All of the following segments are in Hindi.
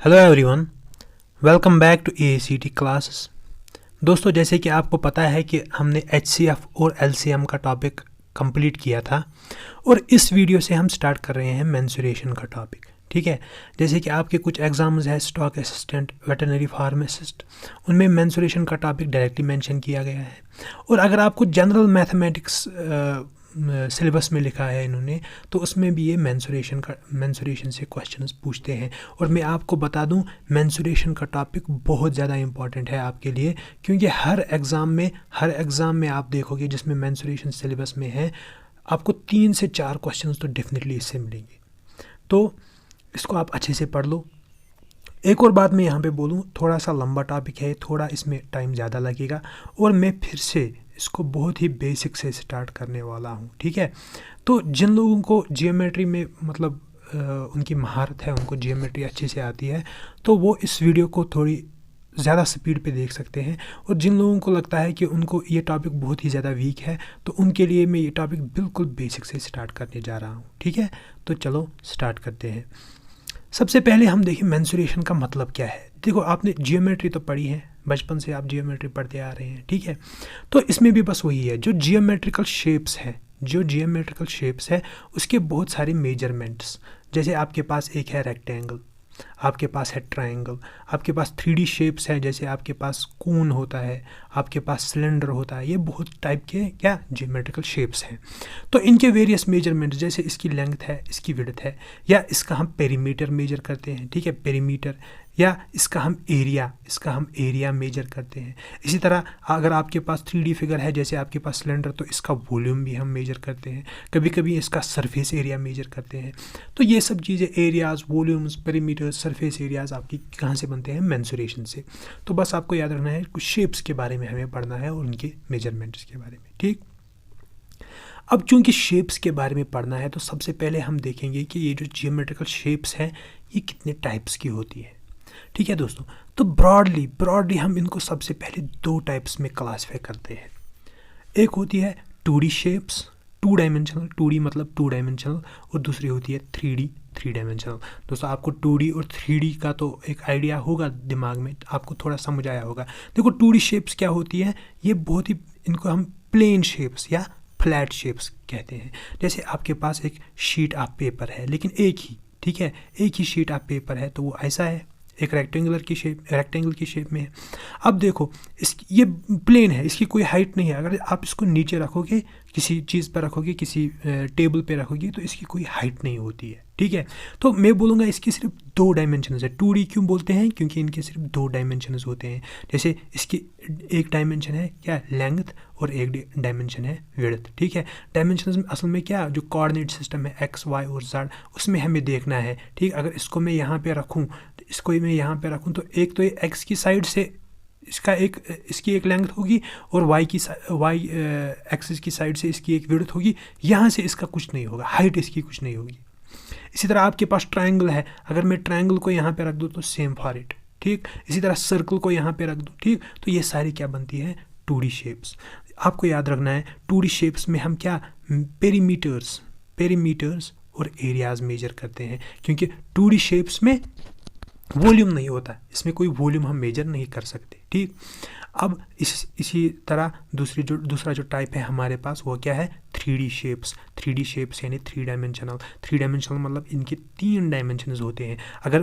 Hello everyone, welcome back to AACT classes. दोस्तों, जैसे कि आपको पता है कि हमने HCF और LCM का टॉपिक कंप्लीट किया था और इस वीडियो से हम स्टार्ट कर रहे हैं मेंसुरेशन का टॉपिक। ठीक है, जैसे कि आपके कुछ एग्जाम्स है स्टॉक असिस्टेंट, वेटरनरी फार्मासिस्ट, उनमें मेंसुरेशन का टॉपिक डायरेक्टली मेंशन किया गया है। और अगर आपको जनरल मैथमेटिक्स सिलेबस में लिखा है इन्होंने, तो उसमें भी ये मेंसुरेशन से क्वेश्चंस पूछते हैं। और मैं आपको बता दूं, मेंसुरेशन का टॉपिक बहुत ज़्यादा इंपॉर्टेंट है आपके लिए, क्योंकि हर एग्ज़ाम में आप देखोगे जिसमें मेंसुरेशन सिलेबस में है, आपको 3 से 4 क्वेश्चंस तो डेफिनेटली इससे मिलेंगे। तो इसको आप अच्छे से पढ़ लो। एक और बात मैं यहाँ पे बोलूँ, थोड़ा सा लंबा टॉपिक है, थोड़ा इसमें टाइम ज़्यादा लगेगा और मैं फिर से इसको बहुत ही बेसिक से स्टार्ट करने वाला हूँ। ठीक है, तो जिन लोगों को जियोमेट्री में मतलब उनकी महारत है, उनको जियोमेट्री अच्छे से आती है, तो वो इस वीडियो को थोड़ी ज़्यादा स्पीड पे देख सकते हैं। और जिन लोगों को लगता है कि उनको ये टॉपिक बहुत ही ज़्यादा वीक है, तो उनके लिए मैं ये टॉपिक बिल्कुल बेसिक से स्टार्ट करने जा रहा हूँ। ठीक है, तो चलो स्टार्ट करते हैं। सबसे पहले हम देखें मेंसुरेशन का मतलब क्या है। देखो, आपने जियोमेट्री तो पढ़ी है, बचपन से आप जियोमेट्री पढ़ते आ रहे हैं। ठीक है, तो इसमें भी बस वही है, जो जियोमेट्रिकल शेप्स है उसके बहुत सारे मेजरमेंट्स। जैसे आपके पास एक है रेक्टेंगल, आपके पास है ट्रायंगल, आपके पास 3D शेप्स हैं, जैसे आपके पास कोन होता है, आपके पास सिलेंडर होता है। ये बहुत टाइप के क्या जियोमेट्रिकल शेप्स हैं। तो इनके वेरियस मेजरमेंट्स, जैसे इसकी लेंथ है, इसकी विड्थ है, या इसका हम पेरीमीटर मेजर करते हैं। ठीक है, पेरीमीटर, या इसका हम एरिया मेजर करते हैं। इसी तरह अगर आपके पास 3D फिगर है, जैसे आपके पास सिलेंडर, तो इसका वॉल्यूम भी हम मेजर करते हैं। कभी कभी इसका सरफेस एरिया मेजर करते हैं। तो ये सब चीज़ें, areas, volumes, perimeter, surface areas आपकी कहाँ से बनते हैं? मेंसुरेशन से। तो बस आपको याद रखना है, कुछ शेप्स के बारे में हमें पढ़ना है और उनके मेजरमेंट्स के बारे में। ठीक, अब चूंकि शेप्स के बारे में पढ़ना है, तो सबसे पहले हम देखेंगे कि ये जो जियोमेट्रिकल शेप्स हैं, ये कितने टाइप्स की होती है। ठीक है दोस्तों, तो ब्रॉडली हम इनको सबसे पहले 2 टाइप्स में क्लासीफाई करते हैं। एक होती है 2D शेप्स, 2 डायमेंशनल, 2D मतलब 2 डायमेंशनल, और दूसरी होती है 3D, 3 डायमेंशनल। दोस्तों, आपको 2D और 3D का तो एक आइडिया होगा दिमाग में, आपको थोड़ा समझ आया होगा। देखो, 2D शेप्स क्या होती है, ये बहुत ही, इनको हम प्लेन शेप्स या फ्लैट शेप्स कहते हैं। जैसे आपके पास एक शीट ऑफ पेपर है, लेकिन एक ही, ठीक है, एक ही शीट ऑफ पेपर है, तो वो ऐसा है, एक रेक्टेंगल की शेप में है। अब देखो, ये प्लेन है, इसकी कोई हाइट नहीं है। अगर आप इसको नीचे रखोगे, किसी चीज़ पर रखोगे, किसी टेबल पे रखोगे, तो इसकी कोई हाइट नहीं होती है। ठीक है, तो मैं बोलूँगा इसकी सिर्फ 2 डायमेंशंस है। 2D क्यों बोलते हैं? क्योंकि इनके सिर्फ 2 डायमेंशंस होते हैं। जैसे इसकी एक डायमेंशन है क्या, लेंथ, और एक डायमेंशन है विड्थ। ठीक है, डायमेंशंस में असल में क्या, जो कोऑर्डिनेट सिस्टम है X, Y और Z, उसमें हमें देखना है। ठीक, अगर इसको मैं यहाँ पे रखूँ, तो इसको मैं यहाँ पे रखूँ, तो एक तो ये X की साइड से इसकी एक लेंथ होगी, और Y एक्सिस की साइड से इसकी एक विड्थ होगी। यहाँ से इसका कुछ नहीं होगा, हाइट इसकी कुछ नहीं होगी। इसी तरह आपके पास ट्रायंगल है, अगर मैं ट्रायंगल को यहाँ पे रख दूँ, तो सेम फॉर इट। ठीक, इसी तरह सर्कल को यहाँ पे रख दूँ। ठीक, तो ये सारी क्या बनती है? 2D shapes. आपको याद रखना है, 2D शेप्स में हम क्या, पेरीमीटर्स और एरियाज मेजर करते हैं, क्योंकि 2D शेप्स में वॉल्यूम नहीं होता, इसमें कोई वॉल्यूम हम मेजर नहीं कर सकते। ठीक, अब इसी तरह दूसरा जो टाइप है हमारे पास, वो क्या है? 3D shapes. 3D शेप्स यानी 3 डायमेंशनल। 3 डायमेंशनल मतलब इनके 3 डायमेंशंस होते हैं। अगर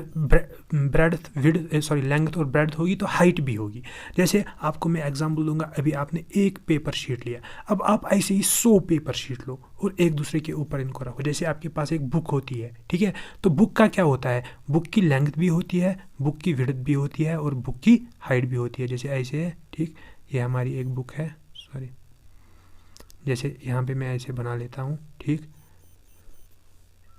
लेंथ और ब्रेड्थ होगी, तो हाइट भी होगी। जैसे आपको मैं एग्जांपल दूंगा, अभी आपने एक पेपर शीट लिया, अब आप ऐसे ही 100 पेपर शीट लो और एक दूसरे के ऊपर इनको रखो। जैसे आपके पास एक बुक होती है, ठीक है, तो बुक का क्या होता है? बुक की लेंथ भी होती है, बुक की विड्थ भी होती है, और बुक की हाइट भी होती है। जैसे ऐसे है, ठीक, ये हमारी एक बुक है, सॉरी, जैसे यहाँ पे मैं ऐसे बना लेता हूँ। ठीक,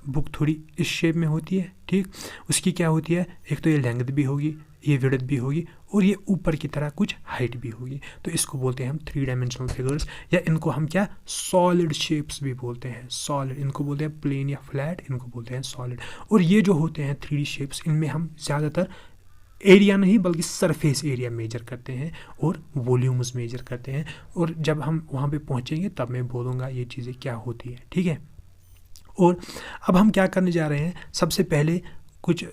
बुक थोड़ी इस शेप में होती है। ठीक, उसकी क्या होती है, एक तो ये लेंथ भी होगी, ये विड्थ भी होगी, और ये ऊपर की तरह कुछ हाइट भी होगी। तो इसको बोलते हैं हम 3 डायमेंशनल फिगर्स, या इनको हम क्या, सॉलिड शेप्स भी बोलते हैं। सॉलिड, इनको बोलते हैं प्लेन या फ्लैट, इनको बोलते हैं सॉलिड। और ये जो होते हैं 3D शेप्स, इनमें हम ज़्यादातर एरिया नहीं बल्कि सरफेस एरिया मेजर करते हैं और वॉल्यूम्स मेजर करते हैं। और जब हम वहाँ पे पहुँचेंगे, तब मैं बोलूँगा ये चीज़ें क्या होती है। ठीक है, और अब हम क्या करने जा रहे हैं, सबसे पहले कुछ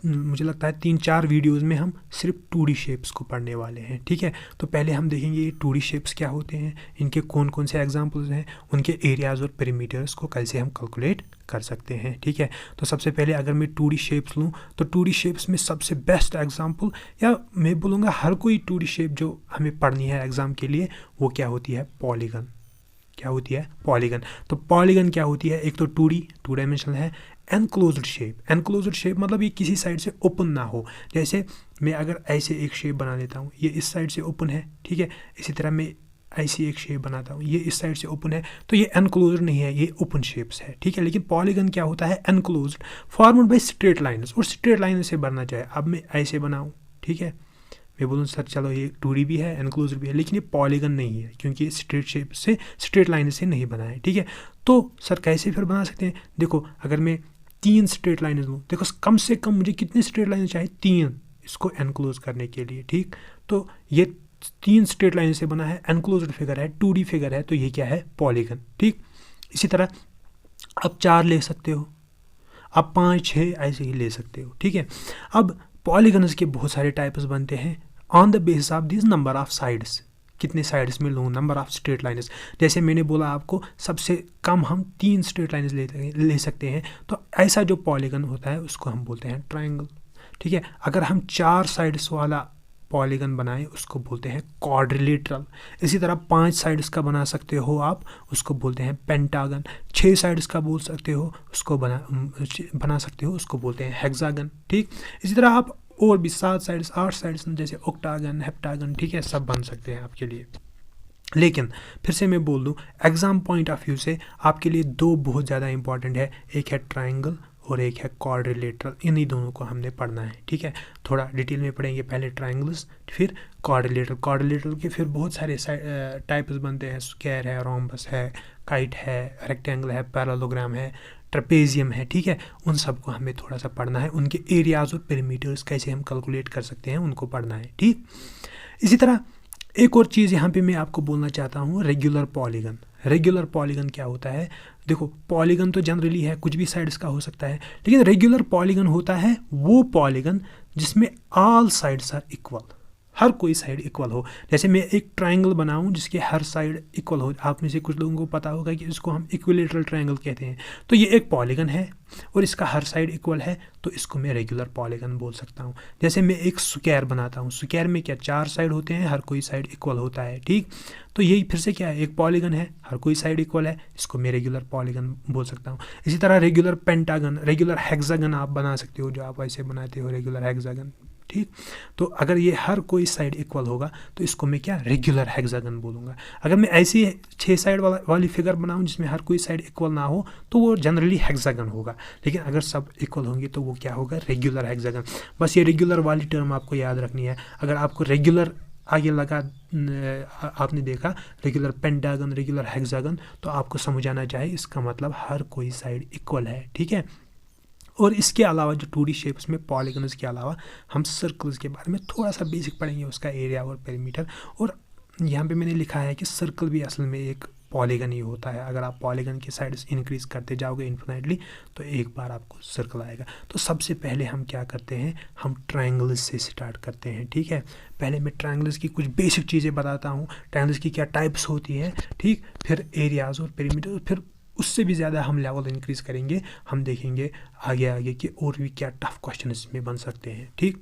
मुझे लगता है 3-4 वीडियोस में हम सिर्फ 2D शेप्स को पढ़ने वाले हैं, ठीक है। तो पहले हम देखेंगे ये 2D शेप्स क्या होते हैं, इनके कौन कौन से एग्जांपल्स हैं, उनके एरियाज़ और पेरीमीटर्स को कैसे हम कैलकुलेट कर सकते हैं, ठीक है। तो सबसे पहले अगर मैं 2D शेप्स लूँ तो 2D शेप्स में सबसे बेस्ट एग्जाम्पल, या मैं बोलूँगा हर कोई 2D शेप जो हमें पढ़नी है एग्ज़ाम के लिए, वो क्या होती है, पॉलीगन। क्या होती है, पॉलीगन। तो पॉलीगन क्या होती है, एक तो 2D 2 डायमेंशनल है। एनक्लोज्ड शेप, एनक्लोज्ड शेप मतलब ये किसी साइड से ओपन ना हो। जैसे मैं अगर ऐसे एक शेप बना लेता हूँ, ये इस साइड से ओपन है, ठीक है। इसी तरह मैं ऐसी एक शेप बनाता हूँ, ये इस साइड से ओपन है, तो ये एनक्लोज्ड नहीं है, ये ओपन शेप्स है, ठीक है। लेकिन पॉलीगन क्या होता है, enclosed, formed by straight lines, और स्ट्रेट लाइन से बनना चाहिए। अब मैं ऐसे बनाऊँ, ठीक है, मैं बोलूँ सर चलो ये 2D भी है, एनक्लोज्ड भी है, लेकिन ये पॉलीगन नहीं है क्योंकि ये स्ट्रेट शेप से, स्ट्रेट लाइन से नहीं बना है, ठीक है। तो सर कैसे फिर बना सकते हैं, देखो अगर मैं 3 स्ट्रेट लाइन लूँ, देखो कम से कम मुझे कितने स्ट्रेट लाइन चाहिए, 3, इसको एनक्लोज करने के लिए, ठीक। तो ये 3 स्ट्रेट लाइन से बना है, एनक्लोज्ड फिगर है, 2D फिगर है, तो ये क्या है, पॉलीगन, ठीक। इसी तरह अब 4 ले सकते हो, अब 5, 6 ऐसे ही ले सकते हो, ठीक है। अब पॉलीगन्स के बहुत सारे टाइप्स बनते हैं on the basis of this number of sides, कितने साइड्स में लूँ, नंबर ऑफ स्ट्रेट लाइन्स। जैसे मैंने बोला आपको सबसे कम हम 3 स्ट्रेट लाइन्स ले सकते हैं, तो ऐसा जो पॉलीगन होता है उसको हम बोलते हैं ट्रायंगल, ठीक है। अगर हम 4 साइड्स वाला पॉलीगन बनाए उसको बोलते हैं क्वाड्रिलेटरल। इसी तरह 5 साइड्स का बना सकते हो आप, उसको बोलते हैं पेंटागन। 6 साइड्स का बोल सकते हो, उसको बना सकते हो, उसको बोलते हैं हेक्सागन, ठीक। इसी तरह आप और भी 7 साइड्स, 8 साइड्स जैसे ऑक्टागन, हेप्टागन, ठीक है, सब बन सकते हैं आपके लिए। लेकिन फिर से मैं बोल दूं, एग्जाम पॉइंट ऑफ व्यू से आपके लिए 2 बहुत ज़्यादा इंपॉर्टेंट है, एक है ट्रायंगल और एक है क्वाड्रिलेटरल। इन्हीं दोनों को हमने पढ़ना है, ठीक है। थोड़ा डिटेल में पढ़ेंगे, पहले ट्रायंगल्स फिर क्वाड्रिलेटरल। क्वाड्रिलेटरल के फिर बहुत सारे टाइप्स बनते हैं, स्क्वायर है, रोम्बस है, काइट है, रेक्टेंगल है, पैरेललोग्राम है, ट्रेपेजियम है, ठीक है। उन सबको हमें थोड़ा सा पढ़ना है, उनके एरियाज और पेरीमीटर्स कैसे हम कैलकुलेट कर सकते हैं उनको पढ़ना है, ठीक। इसी तरह एक और चीज़ यहाँ पे मैं आपको बोलना चाहता हूँ, रेगुलर पॉलीगन। रेगुलर पॉलीगन क्या होता है, देखो पॉलीगन तो जनरली है, कुछ भी साइड्स का हो सकता है, लेकिन रेगुलर पॉलीगन होता है वो पॉलीगन जिसमें ऑल साइड्स आर इक्वल, हर कोई साइड इक्वल हो। जैसे मैं एक ट्रायंगल बनाऊं जिसके हर साइड इक्वल हो, आप में से कुछ लोगों को पता होगा कि इसको हम इक्विलेटरल ट्रायंगल कहते हैं। तो ये एक पॉलीगन है और इसका हर साइड इक्वल है, तो इसको मैं रेगुलर पॉलीगन बोल सकता हूँ। जैसे मैं एक स्क्वायर बनाता हूँ, स्क्वायर में क्या 4 साइड होते हैं, हर कोई साइड इक्वल होता है, ठीक। तो यही फिर से क्या है, एक पॉलीगन है, हर कोई साइड इक्वल है, इसको मैं रेगुलर पॉलीगन बोल सकता हूँ। इसी तरह रेगुलर पेंटागन, रेगुलर हेक्सागन आप बना सकते हो, जो आप ऐसे बनाते हो रेगुलर हेक्सागन, ठीक। तो अगर ये हर कोई साइड इक्वल होगा तो इसको मैं क्या, रेगुलर हेक्सागन बोलूँगा। अगर मैं ऐसी 6 साइड वाली फिगर बनाऊँ जिसमें हर कोई साइड इक्वल ना हो तो वो जनरली हेक्सागन होगा, लेकिन अगर सब इक्वल होंगे तो वो क्या होगा, रेगुलर हेक्सागन। बस ये रेगुलर वाली टर्म आपको याद रखनी है। अगर आपको रेगुलर आगे लगा, आपने देखा रेगुलर पेंटागन, रेगुलर हेक्सागन, तो आपको समझ आना चाहिए इसका मतलब हर कोई साइड इक्वल है, ठीक है। और इसके अलावा जो 2D शेप्स में पॉलीगन्स के अलावा हम सर्कल्स के बारे में थोड़ा सा बेसिक पढ़ेंगे, उसका एरिया और पेरीमीटर। और यहाँ पे मैंने लिखा है कि सर्कल भी असल में एक पॉलीगन ही होता है। अगर आप पॉलीगन की साइड्स इंक्रीज करते जाओगे इन्फिनिटली तो एक बार आपको सर्कल आएगा। तो सबसे पहले हम क्या करते हैं, हम ट्रायंगल्स से स्टार्ट करते हैं, ठीक है। पहले मैं ट्रायंगल्स की कुछ बेसिक चीज़ें बताता हूँ, ट्रायंगल्स की क्या टाइप्स होती हैं, ठीक। फिर एरियाज़ और पेरीमीटर, फिर उससे भी ज़्यादा हम लेवल इंक्रीज़ करेंगे, हम देखेंगे आगे आगे कि और भी क्या टफ क्वेश्चन इसमें बन सकते हैं, ठीक।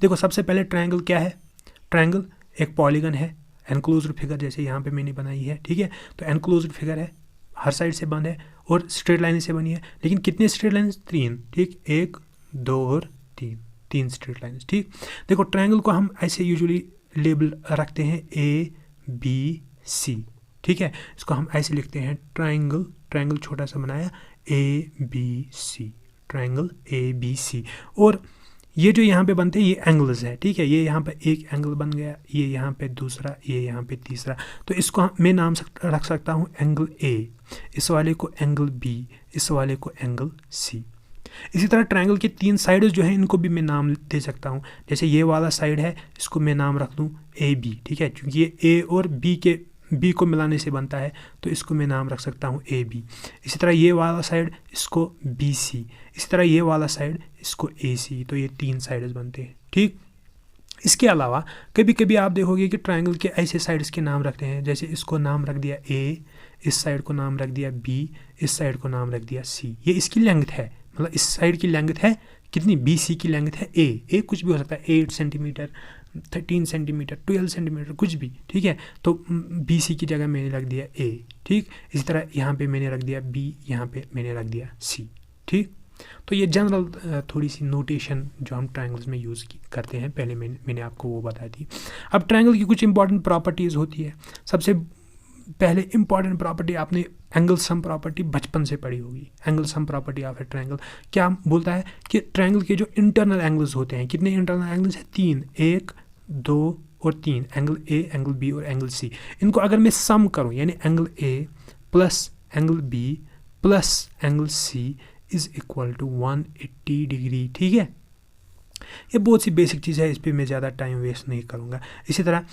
देखो सबसे पहले ट्रायंगल क्या है, ट्रायंगल एक पॉलीगन है, एनक्लोज्ड फिगर जैसे यहाँ पे मैंने बनाई है, ठीक है। तो एनक्लोज्ड फिगर है, हर साइड से बंद है और स्ट्रेट लाइन से बनी है, लेकिन कितने स्ट्रेट लाइन, 3, ठीक, 1, 2 और 3 स्ट्रेट लाइन, ठीक। देखो ट्रायंगल को हम ऐसे यूजुअली लेबल रखते हैं ABC, ठीक है। इसको हम ऐसे लिखते हैं ट्रायंगल, ट्रायंगल छोटा सा बनाया ABC, ट्रायंगल ABC। और ये जो यहाँ पे बनते हैं ये एंगल्स है, ठीक है। ये यहाँ पे एक एंगल बन गया, ये यहाँ पे दूसरा, ये यहाँ पे तीसरा, तो इसको मैं नाम रख सकता हूँ एंगल A, इस वाले को एंगल B, इस वाले को एंगल C। इसी तरह ट्रायंगल के 3 साइड्स जो हैं इनको भी मैं नाम दे सकता हूँ। जैसे ये वाला साइड है, इसको मैं नाम रख दूँ AB, ठीक है, क्योंकि ये A और B के बी को मिलाने से बनता है, तो इसको मैं नाम रख सकता हूँ ए बी। इसी तरह ये वाला साइड इसको बी सी, इसी तरह ये वाला साइड इसको ए सी। तो ये 3 साइड्स बनते हैं, ठीक। इसके अलावा कभी कभी आप देखोगे कि ट्रायंगल के ऐसे साइड्स के नाम रखते हैं, जैसे इसको नाम रख दिया ए, इस साइड को नाम रख दिया बी, इस साइड को नाम रख दिया सी। ये इसकी लेंथ है, मतलब इस साइड की लेंथ है कितनी, बी सी की लेंथ है ए कुछ भी हो सकता है, 8 सेंटीमीटर, 13 सेंटीमीटर, 12 सेंटीमीटर, कुछ भी, ठीक है। तो बी सी की जगह मैंने रख दिया ए, ठीक। इसी तरह यहाँ पे मैंने रख दिया बी, यहाँ पे मैंने रख दिया सी, ठीक। तो ये जनरल थोड़ी सी नोटेशन जो हम ट्रायंगल्स में यूज़ करते हैं, पहले मैंने आपको वो बता दी। अब ट्रायंगल की कुछ इंपॉर्टेंट प्रॉपर्टीज़ होती है। सबसे पहले इंपॉर्टेंट प्रॉपर्टी आपने एंगल सम प्रॉपर्टी बचपन से पढ़ी होगी। Angle sum property of a triangle क्या बोलता है कि ट्रायंगल के जो इंटरनल एंगल्स होते हैं, कितने इंटरनल एंगल्स हैं, 3, 1, 2 और 3, एंगल ए, एंगल बी और एंगल सी। इनको अगर मैं सम करूं, यानी angle A plus angle B plus angle C is equal to 180 degree, ठीक है। ये बहुत सी बेसिक चीज़ है, इस पर मैं ज़्यादा टाइम वेस्ट नहीं करूँगा। इसी तरह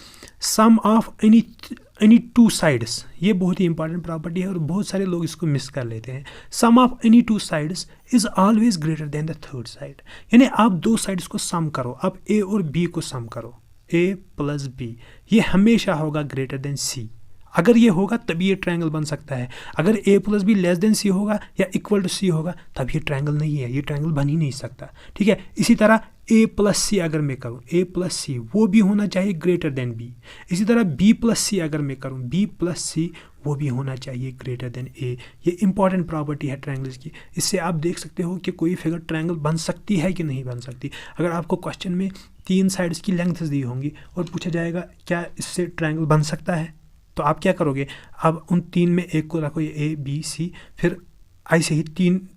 सम ऑफ एनी 2 साइड्स, ये बहुत ही इंपॉर्टेंट प्रॉपर्टी है और बहुत सारे लोग इसको मिस कर लेते हैं। Sum of any 2 sides is always greater than the third side, यानी आप 2 साइड्स को सम करो, आप ए और बी को सम करो, ए प्लस बी, ये हमेशा होगा ग्रेटर देन सी। अगर ये होगा तभी ये ट्रायंगल बन सकता है। अगर ए प्लस बी लेस देन सी होगा या इक्वल टू सी होगा तब ये ट्रायंगल नहीं है, ये ट्रायंगल बन ही नहीं सकता, ठीक है। इसी तरह ए प्लस सी अगर मैं करूँ, ए प्लस सी वो भी होना चाहिए ग्रेटर देन बी। इसी तरह बी प्लस सी अगर मैं करूँ, बी प्लस सी वो भी होना चाहिए ग्रेटर देन ए। ये इंपॉर्टेंट प्रॉपर्टी है ट्रायंगल्स की। इससे आप देख सकते हो कि कोई फिगर ट्रायंगल बन सकती है कि नहीं बन सकती। अगर आपको क्वेश्चन में 3 साइड्स की लेंथ्स दी होंगी और पूछा जाएगा क्या इससे ट्रायंगल बन सकता है, तो आप क्या करोगे, अब उन 3 में एक को रखो, ये ए बी सी, फिर ऐसे ही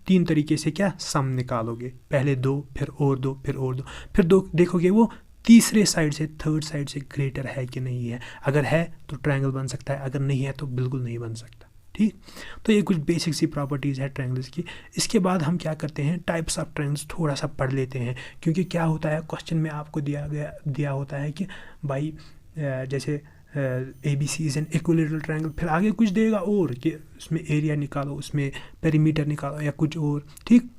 तीन तरीके से क्या सम निकालोगे, पहले 2 फिर और 2 फिर और 2 फिर 2, देखोगे वो तीसरे साइड से, थर्ड साइड से ग्रेटर है कि नहीं है। अगर है तो ट्रायंगल बन सकता है, अगर नहीं है तो बिल्कुल नहीं बन सकता, ठीक। तो ये कुछ बेसिक सी प्रॉपर्टीज़ है ट्रायंगल्स की। इसके बाद हम क्या करते हैं, टाइप्स ऑफ ट्रायंगल्स थोड़ा सा पढ़ लेते हैं, क्योंकि क्या होता है क्वेश्चन में आपको दिया होता है कि भाई जैसे A B C is an equilateral triangle, फिर आगे कुछ देगा और कि उसमें एरिया निकालो, उसमें पेरीमीटर निकालो या कुछ और, ठीक।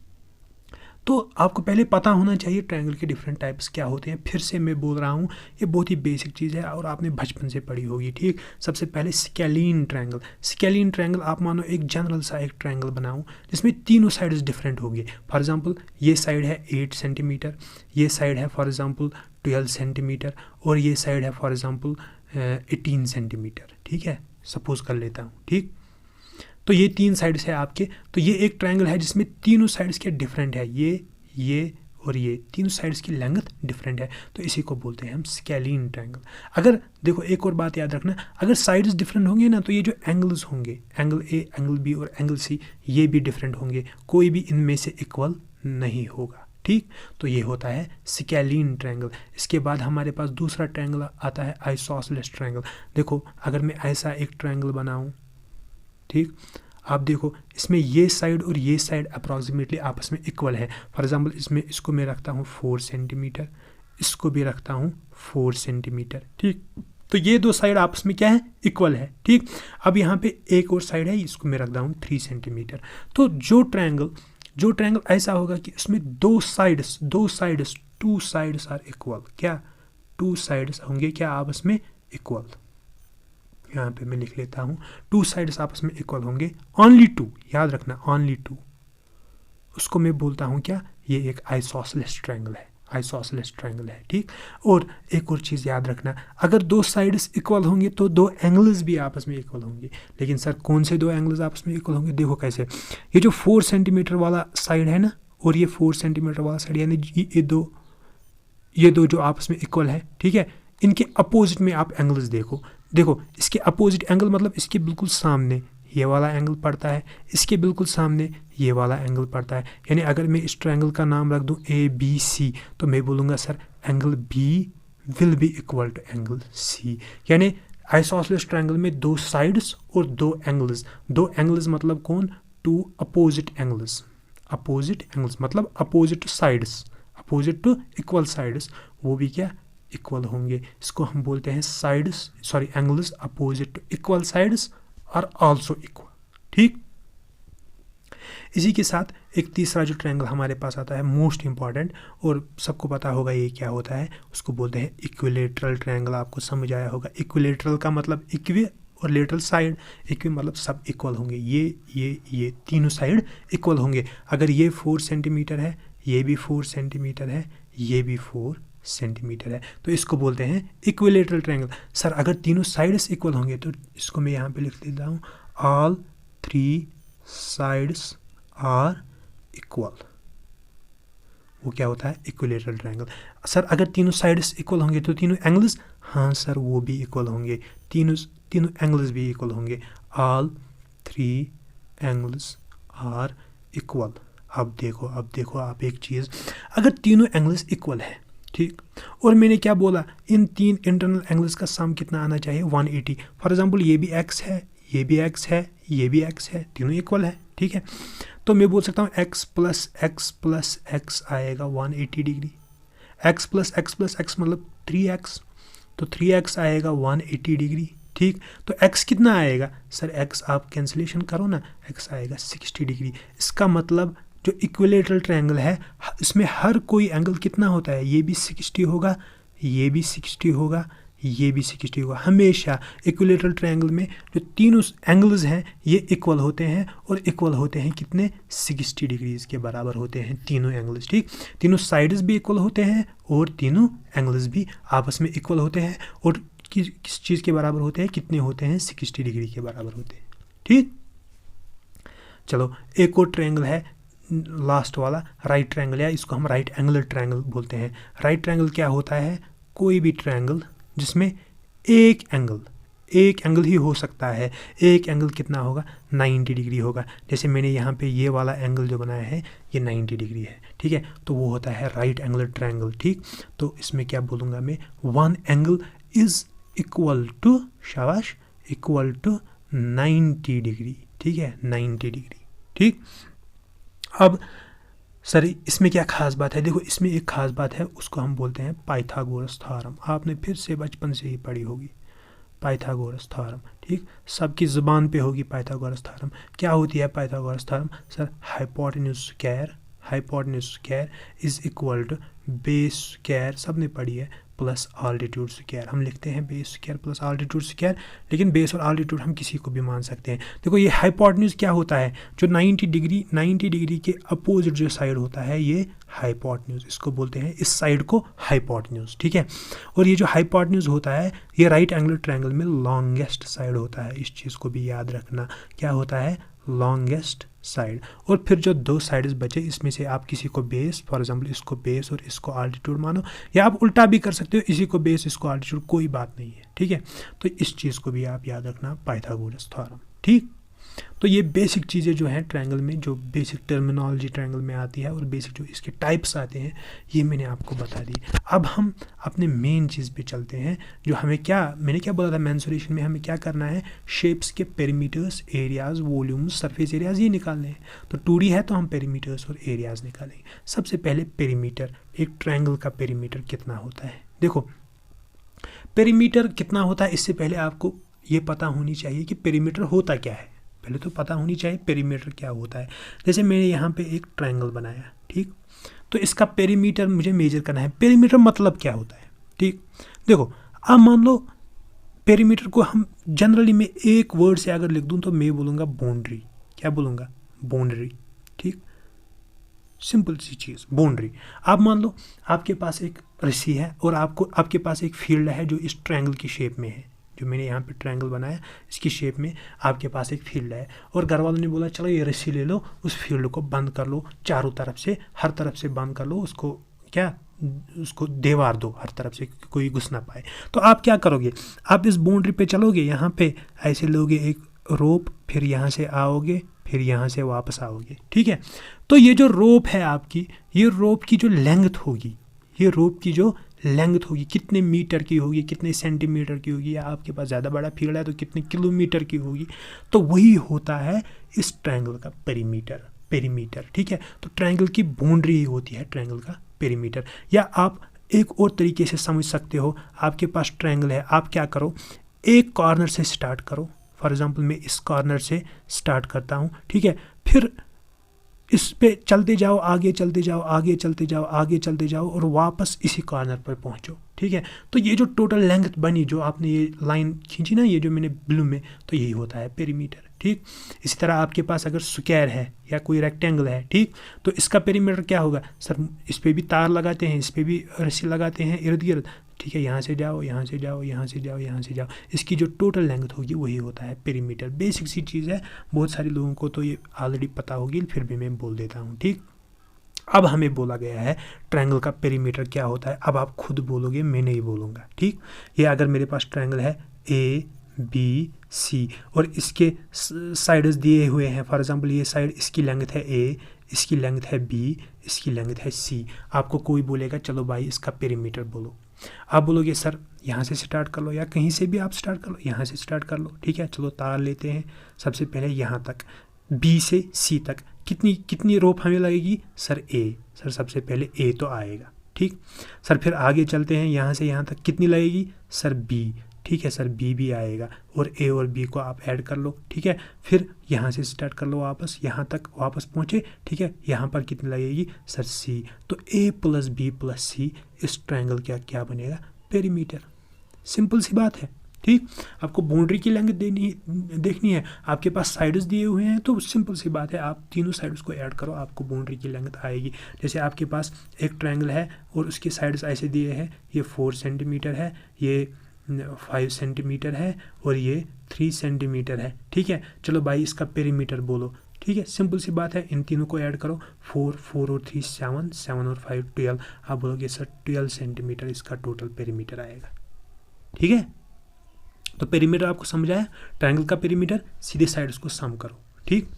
तो आपको पहले पता होना चाहिए ट्रायंगल के डिफरेंट टाइप्स क्या होते हैं। फिर से मैं बोल रहा हूँ, ये बहुत ही बेसिक चीज़ है और आपने बचपन से पढ़ी होगी, ठीक। सबसे पहले स्केलीन ट्रायंगल। स्केलीन ट्रायंगल आप मानो एक जनरल सा एक ट्रायंगल बनाऊँ जिसमें तीनों साइड्स डिफरेंट होंगे। फॉर एग्जांपल ये साइड है 8 सेंटीमीटर, ये साइड है फॉर एग्जांपल 12 सेंटीमीटर और ये साइड है फॉर एग्जांपल 18 सेंटीमीटर, ठीक है, सपोज कर लेता हूँ, ठीक। तो ये 3 साइड्स है आपके, तो ये एक ट्रायंगल है जिसमें तीनों साइड्स के डिफरेंट है, ये और ये तीनों साइड्स की लेंथ डिफरेंट है, तो इसी को बोलते हैं हम स्केलीन ट्रायंगल। अगर देखो एक और बात याद रखना, अगर साइड्स डिफरेंट होंगे ना तो ये जो एंगल्स होंगे, एंगल ए, एंगल बी और एंगल सी, ये भी डिफरेंट होंगे, कोई भी इनमें से इक्वल नहीं होगा, ठीक। तो ये होता है स्केलीन ट्रायंगल। इसके बाद हमारे पास दूसरा ट्रायंगल आता है आइसोसेलेस ट्रायंगल। देखो अगर मैं ऐसा एक ट्रायंगल बनाऊं, ठीक, आप देखो इसमें ये साइड और ये साइड अप्रॉक्सीमेटली आपस में इक्वल है। फॉर एग्जांपल इसमें इसको मैं रखता हूँ 4 सेंटीमीटर, इसको भी रखता हूँ 4 सेंटीमीटर, ठीक। तो ये 2 साइड आपस में क्या है, इक्वल है, ठीक। अब यहाँ पे एक और साइड है, इसको मैं रखता हूँ 3 सेंटीमीटर। तो जो ट्रायंगल ऐसा होगा कि इसमें 2 साइड्स 2 साइड्स आर इक्वल, क्या 2 साइड्स होंगे क्या आपस में इक्वल। यहाँ पे मैं लिख लेता हूँ 2 साइड्स आपस में इक्वल होंगे, ओनली 2, याद रखना ओनली 2, उसको मैं बोलता हूँ क्या, ये एक आइसोसेलेस ट्रायंगल है, ठीक। और एक और चीज़ याद रखना, अगर 2 साइड्स इक्वल होंगे तो 2 एंगल्स भी आपस में इक्वल होंगे। लेकिन सर कौन से 2 एंगल्स आपस में इक्वल होंगे, देखो कैसे, ये जो 4 सेंटीमीटर वाला साइड है ना और ये 4 सेंटीमीटर वाला साइड, यानी ये दो जो आपस में इक्वल है, ठीक है, इनके अपोजिट में आप एंगल्स देखो इसके अपोजिट एंगल मतलब इसके बिल्कुल सामने ये वाला एंगल पड़ता है, इसके बिल्कुल सामने ये वाला एंगल पड़ता है। यानी अगर मैं इस ट्रायंगल का नाम रख दूं ए बी सी, तो मैं बोलूँगा sir angle B will be equal to angle C. यानी आइसोसेलेस ट्रायंगल में 2 साइड्स और 2 एंगल्स मतलब कौन, 2 अपोजिट एंगल्स मतलब अपोजिट टू इक्वल साइड्स, वो भी क्या इक्वल होंगे। इसको हम बोलते हैं angles opposite to equal sides are also equal. ठीक, इसी के साथ एक तीसरा जो ट्रायंगल हमारे पास आता है मोस्ट इंपॉर्टेंट, और सबको पता होगा ये क्या होता है, उसको बोलते हैं इक्विलेटरल ट्रायंगल। आपको समझ आया होगा, इक्विलेटरल का मतलब इक्वी और लेटरल साइड, इक्वी मतलब सब इक्वल होंगे, ये तीनों साइड इक्वल होंगे। अगर ये 4 सेंटीमीटर है, ये भी 4 सेंटीमीटर है, ये भी 4 सेंटीमीटर है, तो इसको बोलते हैं इक्विलेटरल ट्रायंगल। सर अगर तीनों साइड्स इक्वल होंगे तो इसको मैं यहाँ पे लिख देता हूँ, ऑल 3 साइड्स आर इक्वल। वो क्या होता है, इक्विलेटरल ट्रायंगल। सर अगर तीनों साइड्स इक्वल होंगे तो तीनों एंगल्स, हाँ सर वो भी इक्वल होंगे, तीनों एंगल्स भी इक्वल होंगे। All 3 angles are equal. अब देखो आप एक चीज़, अगर तीनों एंगल्स इक्वल है, ठीक, और मैंने क्या बोला, इन 3 इंटरनल एंगल्स का सम कितना आना चाहिए, 180। फॉर एग्जांपल ये भी x है, ये भी x है, ये भी x है, तीनों इक्वल है, ठीक है। तो मैं बोल सकता हूँ x प्लस x आएगा 180 डिग्री। x प्लस x मतलब 3x, तो 3x आएगा 180 डिग्री, ठीक। तो x कितना आएगा, सर x आप कैंसिलेशन करो ना, x आएगा 60 डिग्री। इसका मतलब जो इक्विलेटरल ट्रायंगल है इसमें हर कोई एंगल कितना होता है, ये भी 60 होगा, ये भी 60 होगा, ये भी 60 होगा। हमेशा इक्विलेटरल ट्रायंगल में जो तीनों एंगल्स हैं ये इक्वल होते हैं, और इक्वल होते हैं कितने, 60 डिग्रीज के बराबर होते हैं तीनों एंगल्स, ठीक। तीनों साइड्स भी इक्वल होते हैं और तीनों एंगल्स भी आपस में इक्वल होते हैं, और किस चीज़ के बराबर होते हैं, कितने होते हैं, 60 डिग्री के बराबर होते हैं, ठीक। चलो एक और ट्रायंगल है, लास्ट वाला राइट ट्रायंगल, या इसको हम राइट एंगुलर ट्रायंगल बोलते हैं। राइट ट्रायंगल क्या होता है, कोई भी ट्रायंगल जिसमें एक एंगल ही हो सकता है। एक एंगल कितना होगा, 90 डिग्री होगा। जैसे मैंने यहाँ पे ये वाला एंगल जो बनाया है ये 90 डिग्री है, ठीक है, तो वो होता है राइट एंगुलर ट्रायंगल, ठीक। तो इसमें क्या बोलूँगा मैं, 1 एंगल इज इक्वल टू, शाबाश, इक्वल टू 90 डिग्री, ठीक है, 90 डिग्री, ठीक। अब सर इसमें क्या खास बात है, देखो इसमें एक खास बात है, उसको हम बोलते हैं पाइथागोरस थ्योरम। आपने फिर से बचपन से ही पढ़ी होगी पाइथागोरस थ्योरम, ठीक, सबकी ज़ुबान पे होगी पाइथागोरस थ्योरम। क्या होती है Pythagoras theorem, sir hypotenuse square is equal to base square, सबने पढ़ी है, प्लस आल्टीट्यूड स्क्वायर। हम लिखते हैं base square plus altitude square, लेकिन बेस और आल्टीट्यूड हम किसी को भी मान सकते हैं। देखो ये हाइपोटेन्यूज क्या होता है, जो 90 डिग्री के अपोजिट जो साइड होता है ये हाइपोटेन्यूज, इसको बोलते हैं इस साइड को हाइपोटेन्यूज, ठीक है। और ये जो हाइपोटेन्यूज होता है ये राइट एंगुलर ट्रायंगल में लॉन्गेस्ट साइड होता है, इस चीज़ को भी याद रखना, क्या होता है, लॉन्गेस्ट साइड। और फिर जो 2 साइड्स बचे इसमें से आप किसी को बेस, फॉर एग्जांपल इसको बेस और इसको आल्टीट्यूड मानो, या आप उल्टा भी कर सकते हो, इसी को बेस इसको आल्टीट्यूड, कोई बात नहीं है, ठीक है। तो इस चीज़ को भी आप याद रखना, पाइथागोरस थ्योरम, ठीक। तो ये बेसिक चीज़ें जो हैं ट्रायंगल में, जो बेसिक टर्मिनोलॉजी ट्रायंगल में आती है और बेसिक जो इसके टाइप्स आते हैं ये मैंने आपको बता दी। अब हम अपने मेन चीज़ पे चलते हैं, जो हमें मैंने क्या बोला था मेंसुरेशन में, हमें क्या करना है, शेप्स के perimeters, areas, volumes, surface areas ये निकालने हैं। तो 2D है तो हम पेरीमीटर्स और एरियाज़ निकालेंगे। सबसे पहले पेरीमीटर, एक ट्रायंगल का पेरीमीटर कितना होता है। देखो पेरीमीटर कितना होता है, इससे पहले आपको ये पता होनी चाहिए कि पेरीमीटर होता क्या है, पहले तो पता होनी चाहिए पेरीमीटर क्या होता है। जैसे मैंने यहाँ पे एक ट्रायंगल बनाया, ठीक, तो इसका पेरीमीटर मुझे मेजर करना है। पेरीमीटर मतलब क्या होता है, ठीक। देखो अब मान लो पेरीमीटर को हम जनरली मैं एक वर्ड से अगर लिख दूँ तो मैं बोलूँगा बाउंड्री, क्या बोलूँगा, बाउंड्री, ठीक, सिंपल सी चीज़, बाउंड्री। आप मान लो आपके पास एक रस्सी है और आपके पास एक फील्ड है जो इस ट्रायंगल की शेप में है, जो मैंने यहाँ पे ट्रायंगल बनाया इसकी शेप में आपके पास एक फील्ड है, और घर वालों ने बोला चलो ये रस्सी ले लो, उस फील्ड को बंद कर लो चारों तरफ से, हर तरफ से बंद कर लो उसको, उसको दीवार दो हर तरफ से, कोई घुस ना पाए। तो आप क्या करोगे, आप इस बाउंड्री पे चलोगे, यहाँ पे ऐसे लोगे एक रोप, फिर यहाँ से आओगे, फिर यहाँ से वापस आओगे, ठीक है। तो ये जो रोप है आपकी, ये रोप की जो लेंथ होगी, ये रोप की जो लेंथ होगी कितने मीटर की होगी, कितने सेंटीमीटर की होगी, या आपके पास ज़्यादा बड़ा फील्ड है तो कितने किलोमीटर की होगी, तो वही होता है इस ट्रायंगल का पेरीमीटर, ठीक है। तो ट्रायंगल की बाउंड्री ही होती है ट्रायंगल का पेरीमीटर। या आप एक और तरीके से समझ सकते हो, आपके पास ट्रायंगल है, आप क्या करो, एक कॉर्नर से स्टार्ट करो। फॉर एग्जांपल मैं इस कॉर्नर से स्टार्ट करता हूँ, ठीक है, फिर इस पे चलते जाओ, आगे चलते जाओ, आगे चलते जाओ, आगे चलते जाओ और वापस इसी कॉर्नर पर पहुँचो, ठीक है। तो ये जो टोटल लेंथ बनी, जो आपने ये लाइन खींची ना, ये जो मैंने ब्लू में, तो यही होता है पेरीमीटर, ठीक। इसी तरह आपके पास अगर स्क्वायर है या कोई रेक्टेंगल है, ठीक, तो इसका पेरीमीटर क्या होगा, सर इस पर भी तार लगाते हैं, इस पर भी रस्सी लगाते हैं इर्द गिर्द, ठीक है, यहाँ से जाओ, यहाँ से जाओ, यहाँ से जाओ, यहाँ से जाओ, इसकी जो टोटल लेंथ होगी वही होता है पेरीमीटर। बेसिक सी चीज़ है, बहुत सारे लोगों को तो ये ऑलरेडी पता होगी, फिर भी मैं बोल देता हूँ, ठीक। अब हमें बोला गया है ट्रायंगल का पेरीमीटर क्या होता है, अब आप खुद बोलोगे, मैं नहीं बोलूँगा, ठीक। ये अगर मेरे पास ट्रायंगल है ए बी सी और इसके साइड्स दिए हुए हैं, फॉर एग्जांपल ये साइड, इसकी लेंथ है ए, इसकी लेंथ है बी, इसकी लेंथ है सी, आपको कोई बोलेगा चलो भाई इसका पेरीमीटर बोलो, आप बोलोगे सर यहाँ से स्टार्ट कर लो या कहीं से भी आप स्टार्ट कर लो, यहाँ से स्टार्ट कर लो, ठीक है। चलो तार लेते हैं, सबसे पहले यहाँ तक बी से सी तक कितनी रोप हमें लगेगी, सर ए, सर सबसे पहले ए तो आएगा, ठीक। सर फिर आगे चलते हैं, यहाँ से यहाँ तक कितनी लगेगी, सर बी, ठीक है, सर बी भी आएगा और ए और बी को आप ऐड कर लो, ठीक है। फिर यहाँ से स्टार्ट कर लो, वापस यहाँ तक वापस पहुँचे, ठीक है, यहाँ पर कितनी लगेगी, सर सी। तो ए प्लस बी प्लस सी, इस ट्रायंगल का क्या बनेगा, पेरीमीटर। सिंपल सी बात है, ठीक। आपको बाउंड्री की लेंथ देखनी है, आपके पास साइड्स दिए हुए हैं, तो सिंपल सी बात है, आप तीनों साइड्स को ऐड करो, आपको बाउंड्री की लेंथ आएगी। जैसे आपके पास एक ट्रायंगल है और उसके साइड्स ऐसे दिए हैं, ये 4 सेंटीमीटर है, ये 5 सेंटीमीटर है और ये 3 सेंटीमीटर है, ठीक है। चलो भाई इसका पेरीमीटर बोलो, ठीक है, सिंपल सी बात है, इन तीनों को ऐड करो, 4 और 3 7, 7 और 5 12, आप बोलोगे सर 12 सेंटीमीटर इसका टोटल पेरीमीटर आएगा, ठीक है। तो पेरीमीटर आपको समझ आया, ट्रायंगल का पेरीमीटर, सीधे साइड्स को सम करो, ठीक।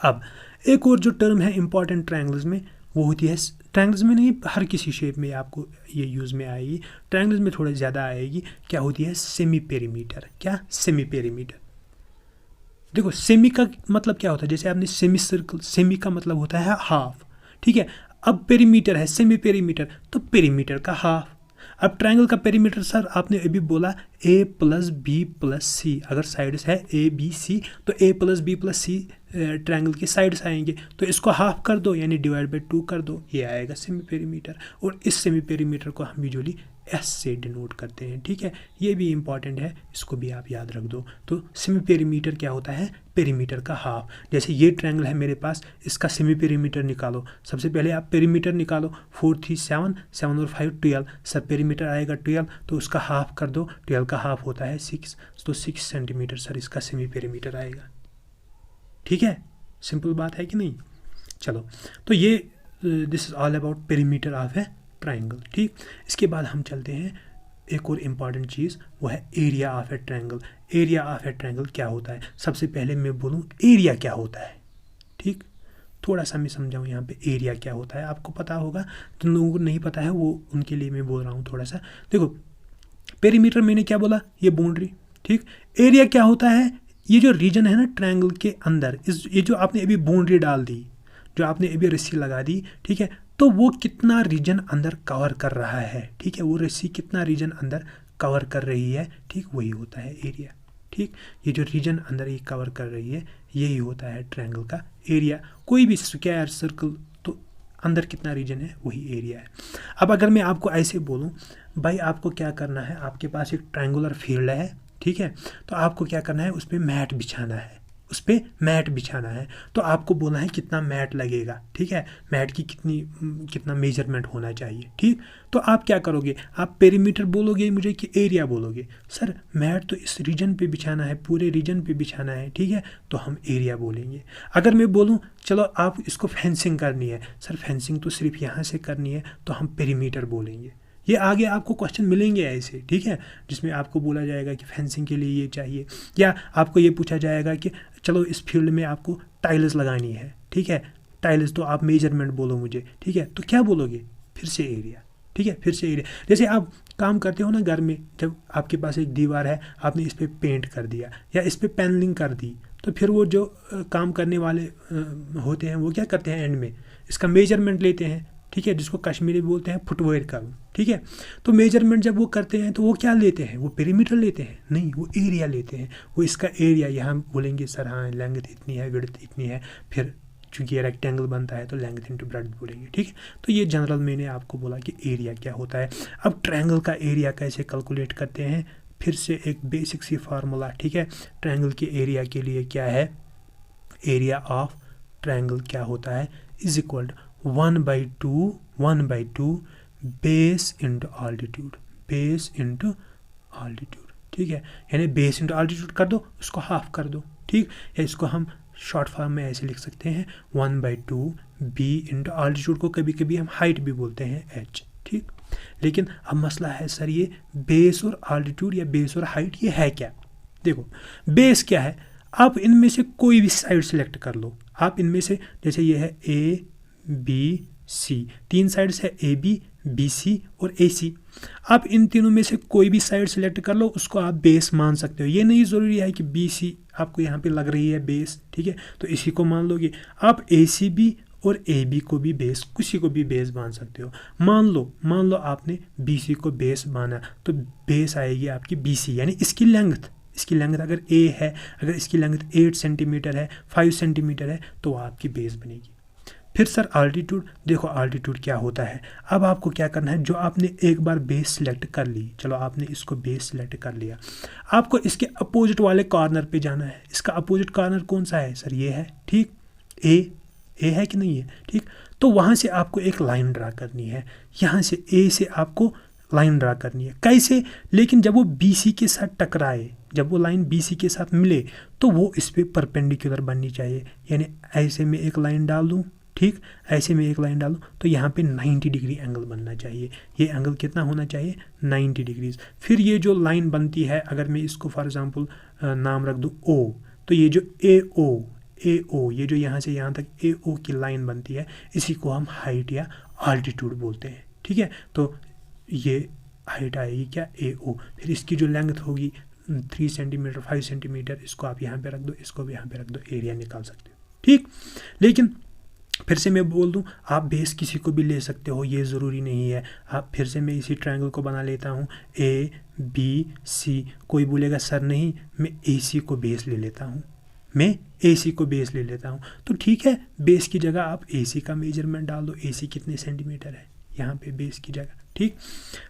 अब एक और जो टर्म है इंपॉर्टेंट ट्रायंगल्स में, वो होती है, ट्रायंगल्स में नहीं, हर किसी शेप में आपको ये यूज़ में आएगी, ट्रायंगल्स में थोड़ा ज़्यादा आएगी, क्या होती है, सेमी पेरीमीटर। क्या, सेमी पेरीमीटर। देखो सेमी का मतलब क्या होता है, जैसे आपने सेमी सर्कल, सेमी का मतलब होता है हाफ, ठीक है। अब पेरीमीटर है सेमी पेरीमीटर, तो पेरीमीटर का हाफ। अब ट्रायंगल का पेरीमीटर सर आपने अभी बोला A plus B plus C, अगर साइड्स है ए बी सी तो A plus B plus C triangle के साइड्स आएंगे, तो इसको हाफ कर दो यानी डिवाइड बाई 2 कर दो, ये आएगा सेमी पेरीमीटर। और इस सेमी पेरीमीटर को हम यूजुअली एस से डिनोट करते हैं, ठीक है। ये भी इंपॉर्टेंट है, इसको भी आप याद रख दो। तो सेमी पेरीमीटर क्या होता है, पेरीमीटर का हाफ। जैसे ये ट्रायंगल है मेरे पास, इसका सेमी पेरीमीटर निकालो, सबसे पहले आप पेरीमीटर निकालो, 4 3 7, 7 और 5 12, सर पेरीमीटर आएगा 12, तो उसका हाफ कर दो, 12 का हाफ होता है 6, तो 6 सेंटीमीटर सर इसका सेमी पेरीमीटर आएगा, ठीक है। सिंपल बात है कि नहीं। चलो, तो ये this is all about perimeter of a triangle, ठीक। इसके बाद हम चलते हैं एक और इम्पॉर्टेंट चीज़, वो है area of a triangle. Area of a triangle क्या होता है, सबसे पहले मैं बोलूँ एरिया क्या होता है, ठीक। थोड़ा सा मैं समझाऊँ यहाँ पे एरिया क्या होता है, आपको पता होगा, जिन लोगों को नहीं पता है वो उनके लिए मैं बोल रहा हूँ थोड़ा सा। देखो पेरीमीटर मैंने क्या बोला, ये बाउंड्री, ठीक। एरिया क्या होता है, ये जो रीजन है ना ट्रायंगल के अंदर, इस ये जो आपने अभी बाउंड्री डाल दी, जो आपने अभी रस्सी लगा दी, ठीक है, तो वो कितना रीजन अंदर कवर कर रहा है, ठीक है, वो रस्सी कितना रीजन अंदर कवर कर रही है, ठीक, वही होता है एरिया, ठीक। ये जो रीजन अंदर ये कवर कर रही है, यही होता है ट्रायंगल का एरिया। कोई भी स्क्वायर सर्कल, तो अंदर कितना रीजन है वही एरिया है। अब अगर मैं आपको ऐसे बोलूँ, भाई आपको क्या करना है, आपके पास एक ट्रायंगुलर फील्ड है, ठीक है, तो आपको क्या करना है, उस पर मैट बिछाना है, उस पर मैट बिछाना है, तो आपको बोलना है कितना मैट लगेगा, ठीक है, मैट की कितना मेजरमेंट होना चाहिए, ठीक। तो आप क्या करोगे, आप पेरीमीटर बोलोगे मुझे कि एरिया बोलोगे, सर मैट तो इस रीजन पे बिछाना है, पूरे रीजन पे बिछाना है, ठीक है, तो हम एरिया बोलेंगे। अगर मैं बोलूँ चलो आप इसको फेंसिंग करनी है, सर फेंसिंग तो सिर्फ यहाँ से करनी है, तो हम पेरीमीटर बोलेंगे। ये आगे आपको क्वेश्चन मिलेंगे ऐसे, ठीक है, जिसमें आपको बोला जाएगा कि फेंसिंग के लिए ये चाहिए, या आपको ये पूछा जाएगा कि चलो इस फील्ड में आपको टाइल्स लगानी है, ठीक है, टाइल्स तो आप मेजरमेंट बोलो मुझे, ठीक है, तो क्या बोलोगे, फिर से एरिया, ठीक है, फिर से एरिया। जैसे आप काम करते हो ना घर में, जब आपके पास एक दीवार है, आपने इस पर पेंट कर दिया या इस पर पैनलिंग कर दी, तो फिर वो जो काम करने वाले होते हैं वो क्या करते हैं, एंड में इसका मेजरमेंट लेते हैं, ठीक है, जिसको कश्मीरी बोलते हैं फुटवेयर कर्व, ठीक है। तो मेजरमेंट जब वो करते हैं तो वो क्या लेते हैं, वो पेरीमीटर लेते हैं, नहीं, वो एरिया लेते हैं। वो इसका एरिया यहाँ बोलेंगे सर हाँ लेंथ इतनी है, विड्थ इतनी है, फिर चूँकि ये रेक्टेंगल बनता है तो लेंथ इंटू ब्रेड्थ बोलेंगे, ठीक है। तो ये जनरल मैंने आपको बोला कि एरिया क्या होता है। अब ट्रायंगल का एरिया कैसे कैलकुलेट करते हैं, फिर से एक बेसिक सी फार्मूला, ठीक है। ट्रायंगल के एरिया के लिए क्या है, एरिया ऑफ ट्रायंगल क्या होता है, is equal 1/2 base into altitude, base into altitude, ठीक है। यानी बेस इंटू ऑल्टीट्यूड कर दो, उसको हाफ कर दो, ठीक। या इसको हम शॉर्ट फॉर्म में ऐसे लिख सकते हैं 1/2 बी इंटू ऑल्टीट्यूड को कभी कभी हम हाइट भी बोलते हैं h, ठीक। लेकिन अब मसला है सर ये बेस और ऑल्टीट्यूड या बेस और हाइट ये है क्या। देखो बेस क्या है, आप इनमें से कोई भी साइड सिलेक्ट कर लो। आप इनमें से जैसे ये है ए बी सी, 3 साइड्स है ए बी बी सी और ए सी। आप इन तीनों में से कोई भी साइड सिलेक्ट कर लो, उसको आप बेस मान सकते हो। ये नहीं ज़रूरी है कि बी सी आपको यहाँ पे लग रही है बेस, ठीक है, तो इसी को मान लोगे। आप ए सी बी और ए बी को भी बेस, किसी को भी बेस मान सकते हो। मान लो आपने बी सी को बेस माना, तो बेस आएगी आपकी बी सी, यानी इसकी लेंथ अगर ए है, अगर इसकी लेंथ 8 सेंटीमीटर है, 5 सेंटीमीटर है, तो आपकी बेस बनेगी। फिर सर आल्टीट्यूड, देखो आल्टीट्यूड क्या होता है। अब आपको क्या करना है, जो आपने एक बार बेस सिलेक्ट कर ली, चलो आपने इसको बेस सिलेक्ट कर लिया, आपको इसके अपोजिट वाले कॉर्नर पे जाना है। इसका अपोजिट कॉर्नर कौन सा है सर, ये है, ठीक, ए है कि नहीं है, ठीक। तो वहाँ से आपको एक लाइन ड्रा करनी है, यहाँ से ए से आपको लाइन ड्रा करनी है। कैसे, लेकिन जब वो बी सी के साथ टकराए, जब वो लाइन बी सी के साथ मिले, तो वो इस पर परपेंडिकुलर बननी चाहिए। यानी ऐसे में एक लाइन डाल दूँ, ठीक, ऐसे में एक लाइन डालूँ, तो यहाँ पे 90 डिग्री एंगल बनना चाहिए। ये एंगल कितना होना चाहिए, 90 डिग्रीज। फिर ये जो लाइन बनती है, अगर मैं इसको फॉर एग्जांपल नाम रख दूँ ओ, तो ये जो ए ओ ये जो यहाँ से यहाँ तक ए ओ की लाइन बनती है, इसी को हम हाइट या आल्टीट्यूड बोलते हैं, ठीक है। तो ये हाइट आएगी क्या, ए ओ। फिर इसकी जो लेंथ होगी 3 सेंटीमीटर 5 सेंटीमीटर, इसको आप यहाँ पे रख दो, इसको भी यहाँ पे रख दो, एरिया निकाल सकते हो, ठीक। लेकिन फिर से मैं बोल दूं, आप बेस किसी को भी ले सकते हो, ये ज़रूरी नहीं है। आप फिर से मैं इसी ट्रायंगल को बना लेता हूँ, ए बी सी। कोई बोलेगा सर नहीं, मैं ए सी को बेस ले लेता हूँ, तो ठीक है, बेस की जगह आप ए सी का मेजरमेंट डाल दो, ए सी कितने सेंटीमीटर है यहाँ पे बेस की जगह, ठीक।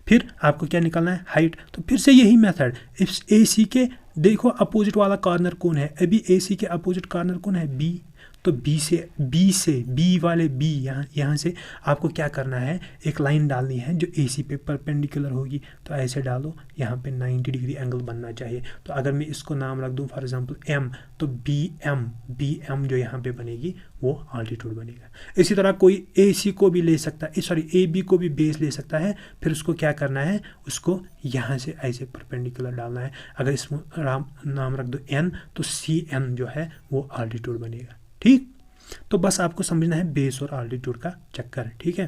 फिर आपको क्या निकालना है, हाइट। तो फिर से यही मेथड, इस ए सी के देखो अपोजिट वाला कॉर्नर कौन है, अभी ए सी के अपोजिट कॉर्नर कौन है, बी। तो बी वाले बी यहाँ से आपको क्या करना है, एक लाइन डालनी है जो ए सी पे परपेंडिकुलर होगी। तो ऐसे डालो, यहाँ पे 90 डिग्री एंगल बनना चाहिए। तो अगर मैं इसको नाम रख दूँ फॉर एग्जांपल एम, तो बी एम जो यहाँ पे बनेगी वो आल्टीट्यूड बनेगा। इसी तरह कोई ए सी को भी ले सकता है, सॉरी ए बी को भी बेस ले सकता है। फिर उसको क्या करना है, उसको यहाँ से ऐसे परपेंडिकुलर डालना है। अगर इसमें नाम रख दो एन, तो सी एन जो है वो आल्टीट्यूड बनेगा, ठीक। तो बस आपको समझना है बेस और आल्टीट्यूड का चक्कर, ठीक है।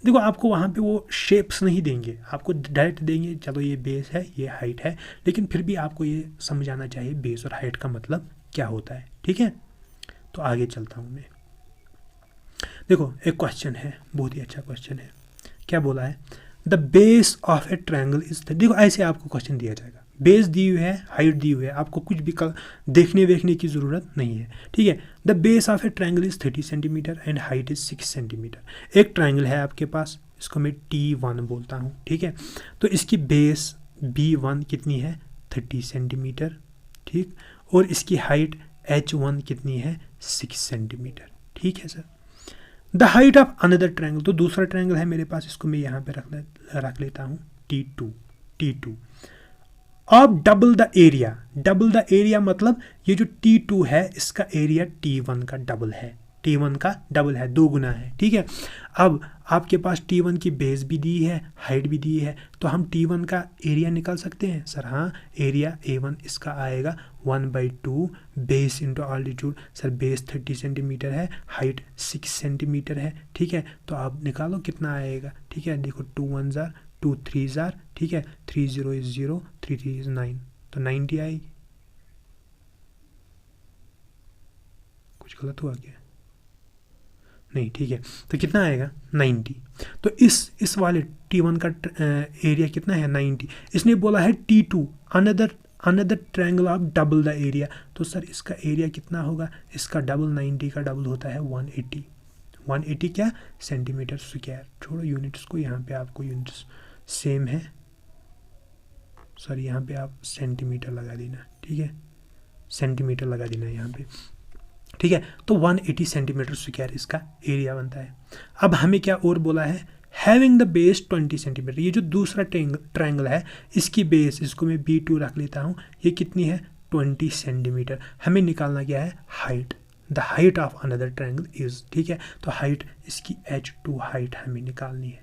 देखो आपको वहाँ पे वो शेप्स नहीं देंगे, आपको डायरेक्ट देंगे, चलो ये बेस है, ये हाइट है, लेकिन फिर भी आपको ये समझ आना चाहिए बेस और हाइट का मतलब क्या होता है, ठीक है। तो आगे चलता हूँ मैं। देखो एक क्वेश्चन है, बहुत ही अच्छा क्वेश्चन है। क्या बोला है, the base of a triangle is, देखो ऐसे आपको क्वेश्चन दिया जाएगा, बेस दी हुई है, हाइट दी हुई है, आपको कुछ भी देखने की ज़रूरत नहीं है, ठीक है। The base of a triangle is 30 centimetre and height is 6 centimetre. एक ट्रायंगल है आपके पास, इसको मैं T1 बोलता हूँ, ठीक है। तो इसकी बेस B1 कितनी है, 30 सेंटीमीटर, ठीक, और इसकी हाइट H1 कितनी है, 6 सेंटीमीटर, ठीक है sir. The height of another triangle, तो दूसरा ट्रायंगल है मेरे पास, इसको मैं यहाँ पे रख लेता हूँ T2 अब डबल द एरिया मतलब ये जो T2 है इसका एरिया T1 का डबल है, 2 गुना है, ठीक है। अब आपके पास T1 की बेस भी दी है, हाइट भी दी है, तो हम T1 का एरिया निकाल सकते हैं सर। हाँ, एरिया A1 इसका आएगा 1/2 base into altitude. Sir base 30 centimetre है, हाइट 6 सेंटीमीटर है, ठीक है। तो आप निकालो कितना आएगा, ठीक है। देखो 2 1 जार 2 3 जार, ठीक है, 3 0 इज 0, 3 3 इज 9, तो 90 आएगी। कुछ गलत हुआ क्या, नहीं, ठीक है। तो कितना आएगा 90। तो इस वाले T1 का एरिया कितना है 90। इसने बोला है T2 another triangle of double the area. तो सर इसका एरिया कितना होगा, इसका डबल 90 का डबल होता है 180 क्या सेंटीमीटर स्क्वायर। छोड़ो यूनिट्स को, यहाँ पे आपको यूनिट्स सेम है, सर यहाँ पे आप सेंटीमीटर लगा देना, ठीक है, सेंटीमीटर लगा देना यहाँ पे, ठीक है। तो 180 सेंटीमीटर स्क्वायर इसका एरिया बनता है। अब हमें क्या और बोला है, हैविंग द बेस 20 सेंटीमीटर। ये जो दूसरा ट्रायंगल है इसकी बेस, इसको मैं B2 रख लेता हूँ, ये कितनी है 20 सेंटीमीटर। हमें निकालना क्या है height, the height of another triangle is, ठीक है। तो हाइट इसकी H2 हाइट हमें निकालनी है,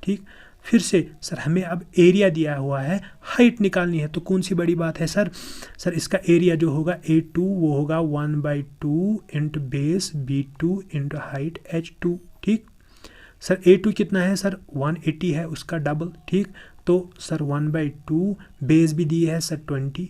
ठीक। फिर से सर हमें अब एरिया दिया हुआ है, हाइट निकालनी है। तो कौन सी बड़ी बात है सर इसका एरिया जो होगा A2 वो होगा 1/2 into base B2 into height H2, ठीक। सर A2 कितना है सर 180 है, उसका डबल, ठीक। तो सर 1/2 बेस भी दी है sir 20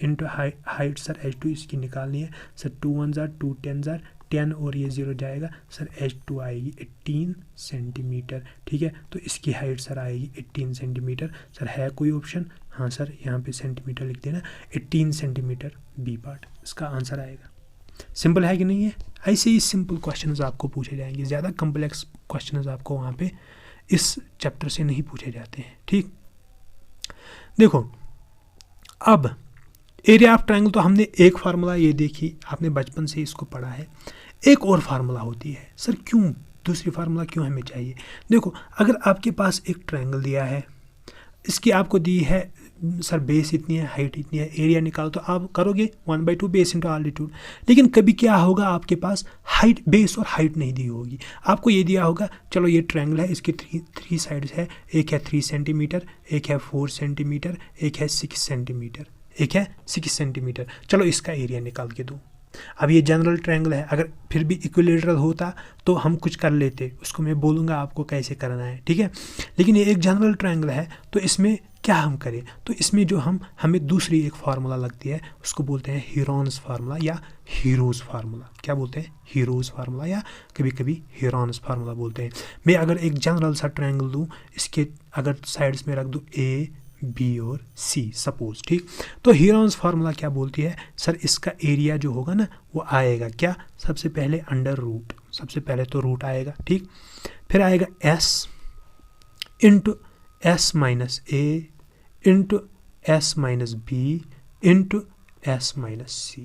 into height sir H2 इसकी निकालनी है। सर 2 1 जार 2 10 जार 10 और ये 0 जाएगा, सर H2 आएगी 18 सेंटीमीटर, ठीक है। तो इसकी हाइट सर आएगी 18 सेंटीमीटर। सर है कोई ऑप्शन, हाँ सर यहाँ पे सेंटीमीटर लिख देना, 18 सेंटीमीटर बी पार्ट इसका आंसर आएगा। सिंपल है कि नहीं है। ऐसे ही सिंपल क्वेश्चंस आपको पूछे जाएंगे, ज़्यादा कॉम्प्लेक्स क्वेश्चंस आपको वहाँ पे इस चैप्टर से नहीं पूछे जाते हैं, ठीक। देखो अब एरिया ऑफ ट्रायंगल तो हमने एक फार्मूला ये देखी, आपने बचपन से इसको पढ़ा है। एक और फार्मूला होती है, सर क्यों दूसरी फार्मूला क्यों हमें चाहिए। देखो अगर आपके पास एक ट्रायंगल दिया है, इसकी आपको दी है सर बेस इतनी है, हाइट इतनी है, एरिया निकालो, तो आप करोगे 1/2 बेस इंटू आल्टीट्यूड। लेकिन कभी क्या होगा, आपके पास हाइट, बेस और हाइट नहीं दी होगी, आपको ये दिया होगा चलो ये ट्रायंगल है, इसकी थ्री साइड्स है, एक है 3 सेंटीमीटर, एक है 4 सेंटीमीटर, एक है 6 सेंटीमीटर, एक है 6 सेंटीमीटर, चलो इसका एरिया निकाल के दो। अब ये जनरल ट्रायंगल है, अगर फिर भी इक्विलेटरल होता तो हम कुछ कर लेते, उसको मैं बोलूँगा आपको कैसे करना है, ठीक है। लेकिन ये एक जनरल ट्रायंगल है, तो इसमें क्या हम करें, तो इसमें जो हमें दूसरी एक फार्मूला लगती है, उसको बोलते हैं हीरोन्स फार्मूला या हीरोज़ फार्मूला। क्या बोलते हैं, हीरोज़ फार्मूला या कभी कभी हीरोन्स फार्मूला बोलते हैं। मैं अगर एक जनरल सा ट्रायंगल दूँ, इसके अगर साइड्स में रख दूँ A B और C सपोज, ठीक। तो हीरोन्स फार्मूला क्या बोलती है, सर इसका एरिया जो होगा ना वो आएगा क्या, सबसे पहले अंडर रूट, सबसे पहले तो रूट आएगा, ठीक। फिर आएगा S into S minus A into S minus B into S minus C।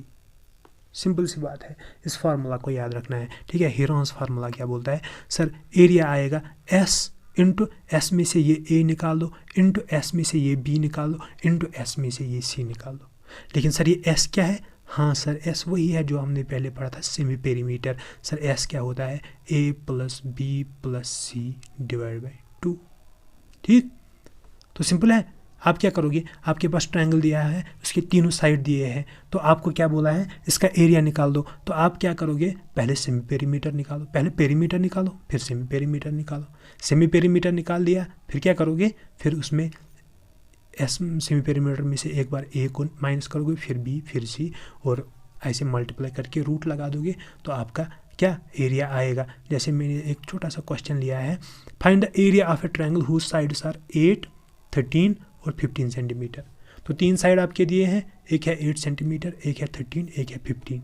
Simple सी बात है, इस फार्मूला को याद रखना है, ठीक है। हीरोन्स फार्मूला क्या बोलता है, सर एरिया आएगा S इंटू S में से ये A निकाल दो, इंटू S में से ये B निकाल दो, इंटू S में से ये C निकाल दो। लेकिन सर ये S क्या है, हाँ सर S वही है जो हमने पहले पढ़ा था, सेमी पेरीमीटर। सर S क्या होता है, A plus B plus C divide by 2, ठीक। तो सिंपल है, आप क्या करोगे, आपके पास ट्रायंगल दिया है, उसके तीनों साइड दिए हैं, तो आपको क्या बोला है, इसका एरिया निकाल दो। तो आप क्या करोगे, पहले सेमी पेरीमीटर निकालो, पहले पेरीमीटर निकालो, फिर सेमी पेरीमीटर निकालो। सेमी पेरीमीटर निकाल दिया, फिर क्या करोगे, फिर उसमें सेमी पेरीमीटर में से एक बार A को माइनस करोगे, फिर B, फिर C, और ऐसे मल्टीप्लाई करके रूट लगा दोगे, तो आपका क्या एरिया आएगा। जैसे मैंने एक छोटा सा क्वेश्चन लिया है, find the area of a triangle whose sides are 8, 13 और 15 सेंटीमीटर। तो 3 साइड आपके दिए हैं, एक है 8 सेंटीमीटर, एक है 13, एक है 15।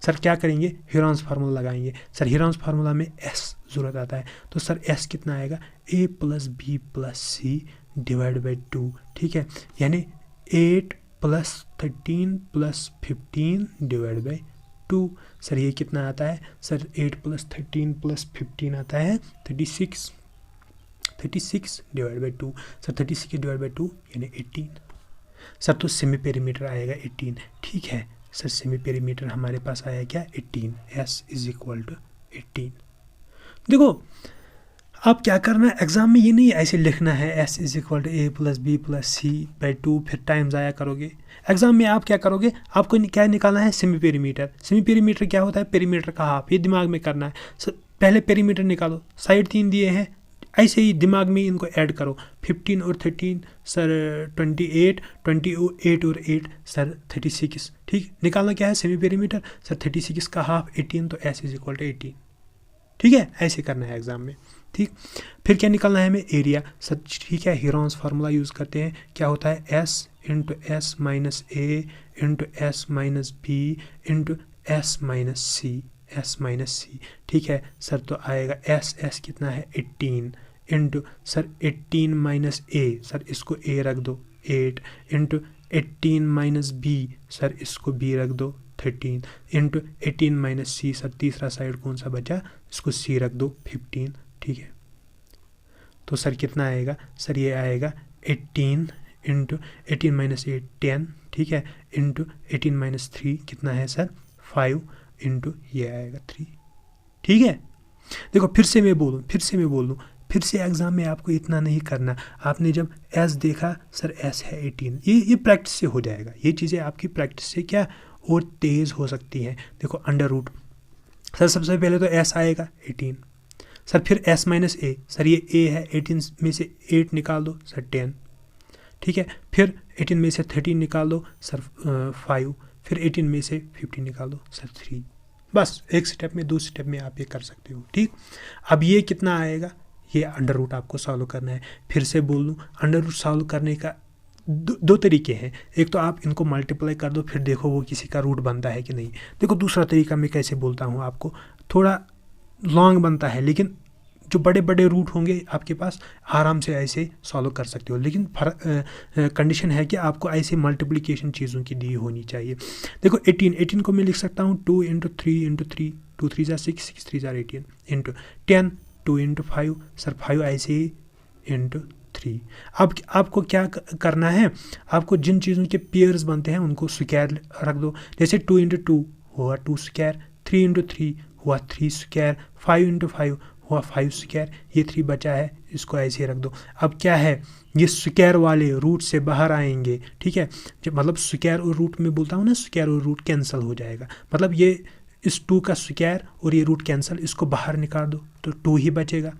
सर क्या करेंगे, हीरोन्स फार्मूला लगाएंगे। सर हीरोन्स फार्मूला में S ज़रूरत आता है, तो सर S कितना आएगा, A plus B plus C divide by 2, ठीक है। यानी 8 plus 13 plus 15 divide by 2। Sir ये कितना आता है, सर 8 प्लस 13 प्लस 15 आता है 36 divide by 2। Sir 36 divide by 2 यानी 18। सर तो सेमी पेरीमीटर आएगा 18, ठीक है। सर सेमी पेरीमीटर हमारे पास आया क्या, 18, S इज इक्वल टू 18। देखो आप क्या करना है, एग्जाम में ये नहीं ऐसे लिखना है S is equal to A plus B plus C by 2 फिर टाइम्स आया करोगे। एग्जाम में आप क्या करोगे, आपको क्या निकालना है, सेमी पेरीमीटर। सेमी पेरीमीटर क्या होता है, पेरीमीटर का हाफ, ये दिमाग में करना है। सर पहले पेरीमीटर निकालो, साइड 3 दिए हैं, ऐसे ही दिमाग में इनको ऐड करो, 15 और 13 सर 28 और 8 सर 36, ठीक। निकालना क्या है, सेमी पेरीमीटर। सर 36 का हाफ 18, तो S इज इक्वल टू 18। ठीक है, ऐसे करना है एग्जाम में। ठीक, फिर क्या निकालना है हमें, एरिया। सर ठीक है, हीरोन्स फार्मूला यूज़ करते हैं, क्या होता है, S into S minus A into S minus B into S minus C, S minus C. ठीक है सर, तो आएगा एस कितना है 18 into sir 18 minus A, sir इसको ए रख दो 8 इंटू 18 माइनस बी, सर इसको बी रख दो 13 इंटू 18 माइनस सी, सर तीसरा साइड कौन सा बचा, इसको सी रख दो 15। ठीक है, तो सर कितना आएगा, सर ये आएगा 18 इंटू 18 माइनस 8 10, ठीक है, इंटू 18 माइनस 3 कितना है सर 5 इंटू ये आएगा 3। ठीक है, देखो फिर से मैं बोल दूँ, फिर से एग्ज़ाम में आपको इतना नहीं करना। आपने जब एस देखा, सर एस है 18, ये प्रैक्टिस से हो जाएगा, ये चीज़ें आपकी प्रैक्टिस से क्या और तेज़ हो सकती हैं। देखो अंडर रूट, सर सबसे पहले तो एस आएगा 18, सर फिर एस माइनस ए, सर ये ए है 18 में से 8 निकाल दो सर 10, ठीक है, फिर 18 में से 13 निकाल दो सर 5, फिर 18 में से 15 निकाल दो सर 3। बस एक स्टेप में, 2 स्टेप में आप ये कर सकते हो। ठीक, अब ये कितना आएगा, ये अंडर रूट आपको सॉल्व करना है। फिर से बोल दूँ, अंडर रूट सॉल्व करने का दो तरीके हैं, एक तो आप इनको मल्टीप्लाई कर दो, फिर देखो वो किसी का रूट बनता है कि नहीं। देखो दूसरा तरीका मैं कैसे बोलता हूँ आपको, थोड़ा लॉन्ग बनता है, लेकिन जो बड़े बड़े रूट होंगे आपके पास आराम से ऐसे सॉल्व कर सकते हो, लेकिन कंडीशन है कि आपको ऐसे मल्टीप्लिकेशन चीज़ों की दी होनी चाहिए। देखो 18 को मैं लिख सकता हूँ 2 into 3 into 3, 2 3 jar 6, 6 3 jar 18 into 10, 2 into 5, sir 5 ऐसे ही इंटू 3। अब आपको क्या करना है, आपको जिन चीज़ों के पेयर्स बनते हैं उनको स्क्वायर रख दो। जैसे 2 इंटू 2 हुआ 2 स्क्वायर, 3 इंटू 3 हुआ 3 स्क्वायर, 5 इंटू 5 हुआ 5 स्क्वायर, ये 3 बचा है, इसको ऐसे रख दो। अब क्या है, ये स्क्वायर वाले रूट से बाहर आएंगे। ठीक है, जब मतलब स्क्वायर और रूट में बोलता हूँ ना, स्क्वायर और रूट कैंसिल हो जाएगा, मतलब ये इस 2 का स्क्वायर और ये रूट कैंसिल, इसको बाहर निकाल दो तो 2 ही बचेगा,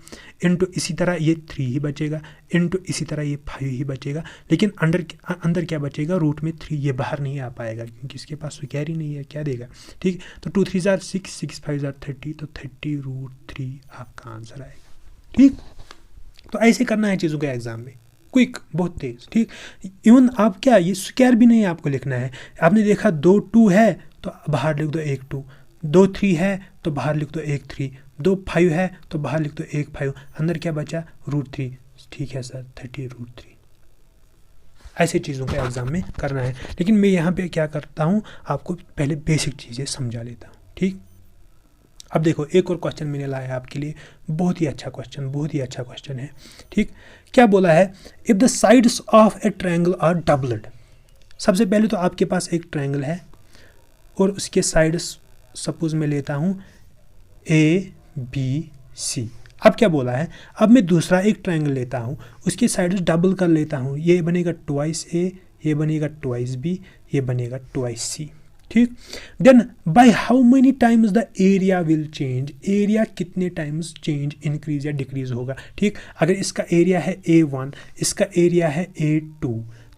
इनटू इसी तरह ये 3 ही बचेगा, इनटू इसी तरह ये 5 ही बचेगा। लेकिन अंदर क्या बचेगा, रूट में 3, ये बाहर नहीं आ पाएगा क्योंकि इसके पास स्क्वायर ही नहीं है, क्या देगा। ठीक, तो 2 3 जार 6, 6 5 जार 30, तो 30 रूट 3 आपका आंसर आएगा। ठीक, तो ऐसे करना है चीज़ों के एग्जाम में, क्विक, बहुत तेज। ठीक, इवन आप क्या, ये स्क्वायर भी नहीं आपको लिखना है। आपने देखा 2 2 है तो बाहर लिख दो 1 2, 2 3 है तो बाहर लिख दो 1 3, 2 5 है तो बाहर लिख दो 1 5, अंदर क्या बचा, रूट 3। ठीक है सर, 30 रूट 3। ऐसे चीज़ों को एग्जाम में करना है, लेकिन मैं यहाँ पे क्या करता हूँ, आपको पहले बेसिक चीज़ें समझा लेता हूँ। ठीक, अब देखो एक और क्वेश्चन मैंने लाया आपके लिए, बहुत ही अच्छा क्वेश्चन है। ठीक, क्या बोला है, if the sides of a triangle are doubled. सबसे पहले तो आपके पास एक ट्रायंगल है और उसके साइड्स सपोज मैं लेता हूँ ABC। अब क्या बोला है, अब मैं दूसरा एक ट्रायंगल लेता हूँ, उसके साइड्स डबल कर लेता हूँ, ये बनेगा 2A, ये बनेगा 2B, ये बनेगा 2C। ठीक, then by how many times the area will change, area कितने टाइम्स चेंज, इंक्रीज या डिक्रीज होगा। ठीक, अगर इसका एरिया है A1, इसका एरिया है A2,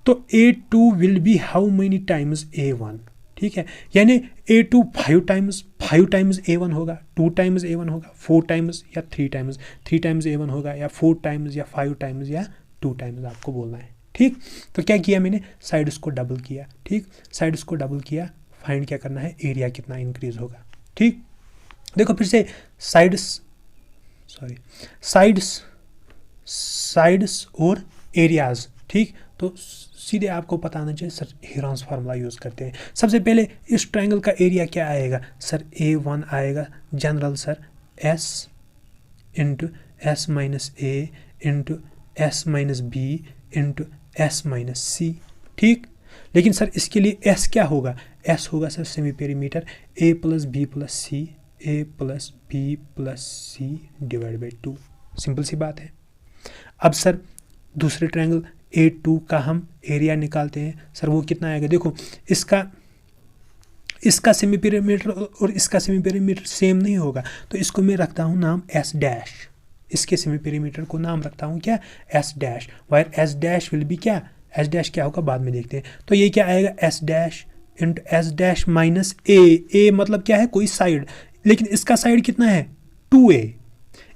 तो A2 will be how many times A1। ठीक है, यानी A2 5 टाइम्स A1 होगा, 2 टाइम्स A1 होगा, 4 टाइम्स या 3 टाइम्स A1 होगा, या 4 टाइम्स या 5 टाइम्स या 2 टाइम्स आपको बोलना है। ठीक, तो क्या किया मैंने, साइड्स को डबल किया। ठीक, साइड्स को डबल किया, फाइंड क्या करना है, एरिया कितना इंक्रीज होगा। ठीक, देखो फिर से साइड्स और एरियाज। ठीक, तो सीधे आपको बताना चाहिए सर, हीरोन्स फार्मूला यूज़ करते हैं। सबसे पहले इस ट्रायंगल का एरिया क्या आएगा, सर A1 आएगा, general sir S into S minus A into S minus B into S minus C। ठीक, लेकिन सर इसके लिए S क्या होगा, S होगा sir semi perimeter, A plus B plus C, A plus B plus C divide by 2, simple सी बात है। अब सर दूसरे ट्रायंगल A2 का हम एरिया निकालते हैं, सर वो कितना आएगा, देखो इसका सेमी पेरीमीटर और इसका सेमी पेरीमीटर सेम नहीं होगा, तो इसको मैं रखता हूँ नाम S डैश, इसके सेमी पेरीमीटर को नाम रखता हूँ क्या, S dash, wire S dash will be क्या, S डैश क्या होगा बाद में देखते हैं। तो ये क्या आएगा, S dash into S dash minus A मतलब क्या है, कोई साइड, लेकिन इसका साइड कितना है 2a,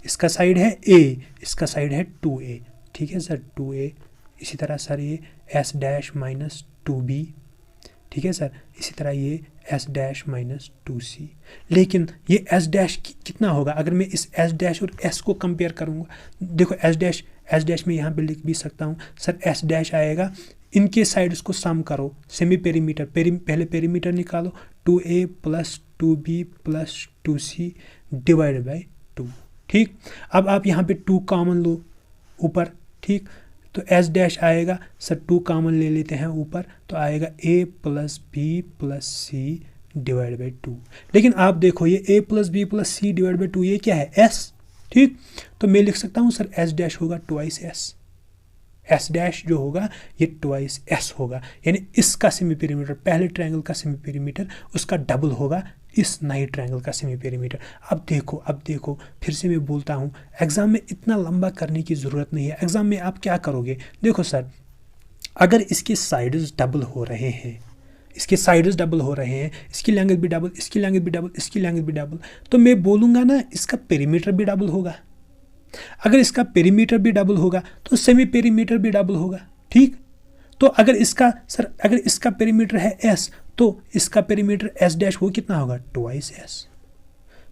इसका साइड है a, इसका साइड है 2a, ठीक है सर 2a। इसी तरह सर ये s डैश माइनस 2b, ठीक है सर। इसी तरह ये s डैश माइनस 2c। लेकिन ये s डैश कितना होगा अगर मैं इस s डैश और s को कंपेयर करूँगा? देखो s डैश में यहाँ पे लिख भी सकता हूँ सर, s डैश आएगा, इनके साइड्स को सम करो, सेमी पेरीमीटर, पहले पेरीमीटर निकालो, 2a plus 2b plus 2c divide by 2, ठीक। अब आप यहाँ पे 2 कॉमन लो ऊपर, ठीक, तो s डैश आएगा सर, 2 कॉमन ले लेते हैं ऊपर, तो आएगा a plus B plus c divide by 2। लेकिन आप देखो ये a plus B plus c divide by 2 ये क्या है? s, ठीक। तो मैं लिख सकता हूँ सर s डैश होगा ट्वाइस s डैश जो होगा ये ट्वाइस s होगा, यानी इसका सेमी पेरीमीटर, पहले ट्रायंगल का सेमी पेरीमीटर उसका डबल होगा इस नए ट्रायंगल का सेमी पेरीमीटर। अब देखो फिर से मैं बोलता हूँ, एग्जाम में इतना लंबा करने की ज़रूरत नहीं है। एग्जाम में आप क्या करोगे? देखो सर, अगर इसके साइड्स डबल हो रहे हैं, इसके साइड्स डबल हो रहे हैं, इसकी लेंथ भी डबल, इसकी लेंथ भी डबल, इसकी लेंथ भी डबल, तो मैं बोलूँगा ना इसका पेरीमीटर भी डबल होगा। अगर इसका पेरीमीटर भी डबल होगा तो सेमी पेरीमीटर भी डबल होगा, ठीक। तो अगर इसका पेरीमीटर है s, तो इसका पेरीमीटर s डैश वो कितना होगा? Twice s।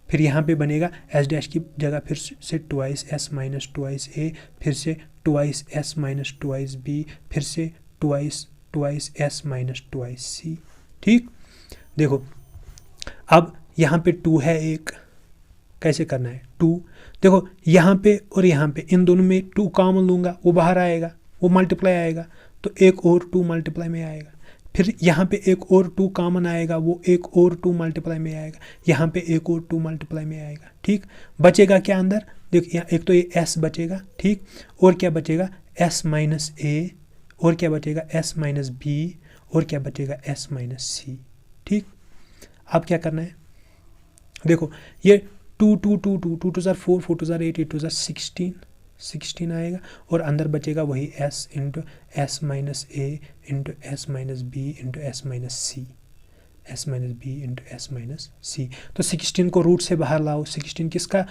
फिर यहाँ पे बनेगा s डैश की जगह फिर से twice s minus twice a, फिर से twice s minus twice b, फिर से twice s minus twice c, ठीक। देखो अब यहाँ पे 2 है, एक कैसे करना है? 2 देखो यहाँ पे और यहाँ पे, इन दोनों में 2 कॉमन लूँगा, वो बाहर आएगा, वो मल्टीप्लाई आएगा, तो एक और 2 मल्टीप्लाई में आएगा। फिर यहाँ पे एक और 2 कॉमन आएगा, वो एक और 2 मल्टीप्लाई में आएगा, यहाँ पे एक और 2 मल्टीप्लाई में आएगा, ठीक। बचेगा क्या अंदर? देखो यहाँ एक तो ये s बचेगा, ठीक, और क्या बचेगा? s माइनस a, और क्या बचेगा? s माइनस b, और क्या बचेगा? s माइनस c, ठीक। अब क्या करना है? देखो ये 2 2 2 2 2 2 4 4 2 8 8 2 16 आएगा, और अंदर बचेगा वही s into S minus A into S minus B into S minus C, S minus B into S minus C. तो 16 को रूट से बाहर लाओ, 16 किसका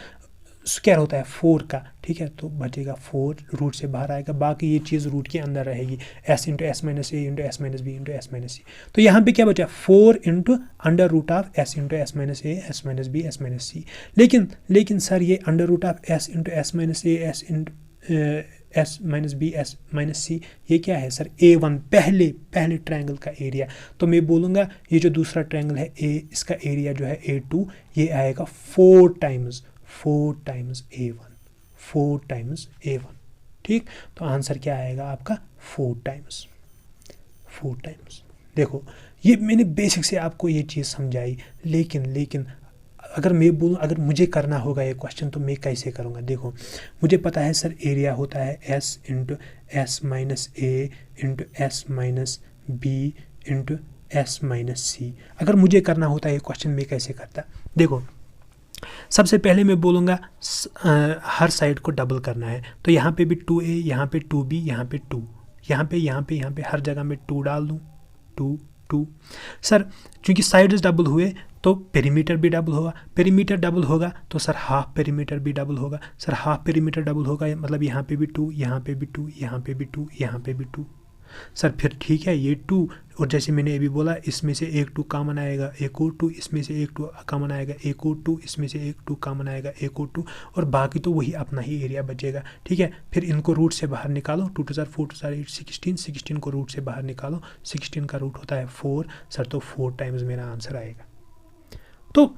स्क्वायर होता है? 4 का, ठीक है। तो बचेगा 4, रूट से बाहर आएगा, बाकी ये चीज़ रूट के अंदर रहेगी, s into S minus A into S minus B into S minus C. तो यहाँ पे क्या बचा? 4 into under root of s into S minus A, S minus B, S minus C. लेकिन सर ये under root of s into S minus A, S into S minus B, S minus C, ये क्या है सर? A1, पहले ट्रायंगल का एरिया। तो मैं बोलूँगा ये जो दूसरा ट्रायंगल है A, इसका एरिया जो है A2, ये आएगा 4 टाइम्स A1, 4 टाइम्स A1, ठीक। तो आंसर क्या आएगा आपका? 4 टाइम्स। देखो ये मैंने बेसिक से आपको ये चीज़ समझाई, लेकिन अगर मैं बोलूँ, अगर मुझे करना होगा ये क्वेश्चन, तो मैं कैसे करूँगा? देखो मुझे पता है सर एरिया होता है s into S minus A into S minus B into S minus C. अगर मुझे करना होता है ये क्वेश्चन, मैं कैसे करता? देखो सबसे पहले मैं बोलूँगा हर साइड को डबल करना है, तो यहाँ पे भी 2a, यहाँ पे 2b, यहाँ पे 2, यहाँ पे हर जगह में 2 डाल दूँ, 2 सर। क्योंकि साइड्स डबल हुए तो पेरीमीटर भी डबल होगा, पेरीमीटर डबल होगा तो सर हाफ पेरीमीटर भी डबल होगा, सर हाफ पेरीमीटर डबल होगा मतलब यहाँ पे भी 2, यहाँ पे भी 2, यहाँ पे भी 2, यहाँ पे भी 2 सर। फिर ठीक है ये 2, और जैसे मैंने अभी बोला इसमें से एक 2 कॉमन आएगा, एक और 2, इसमें से एक 2 कॉमन आएगा, एक और 2, इसमें से एक 2 कॉमन आएगा, एक और 2, और बाकी तो वही अपना ही एरिया बचेगा, ठीक है। फिर इनको रूट से बाहर निकालो, 2 2 4 2 8 16 को रूट से बाहर निकालो, 16 का रूट होता है 4 सर, तो 4 टाइम्स मेरा आंसर आएगा। तो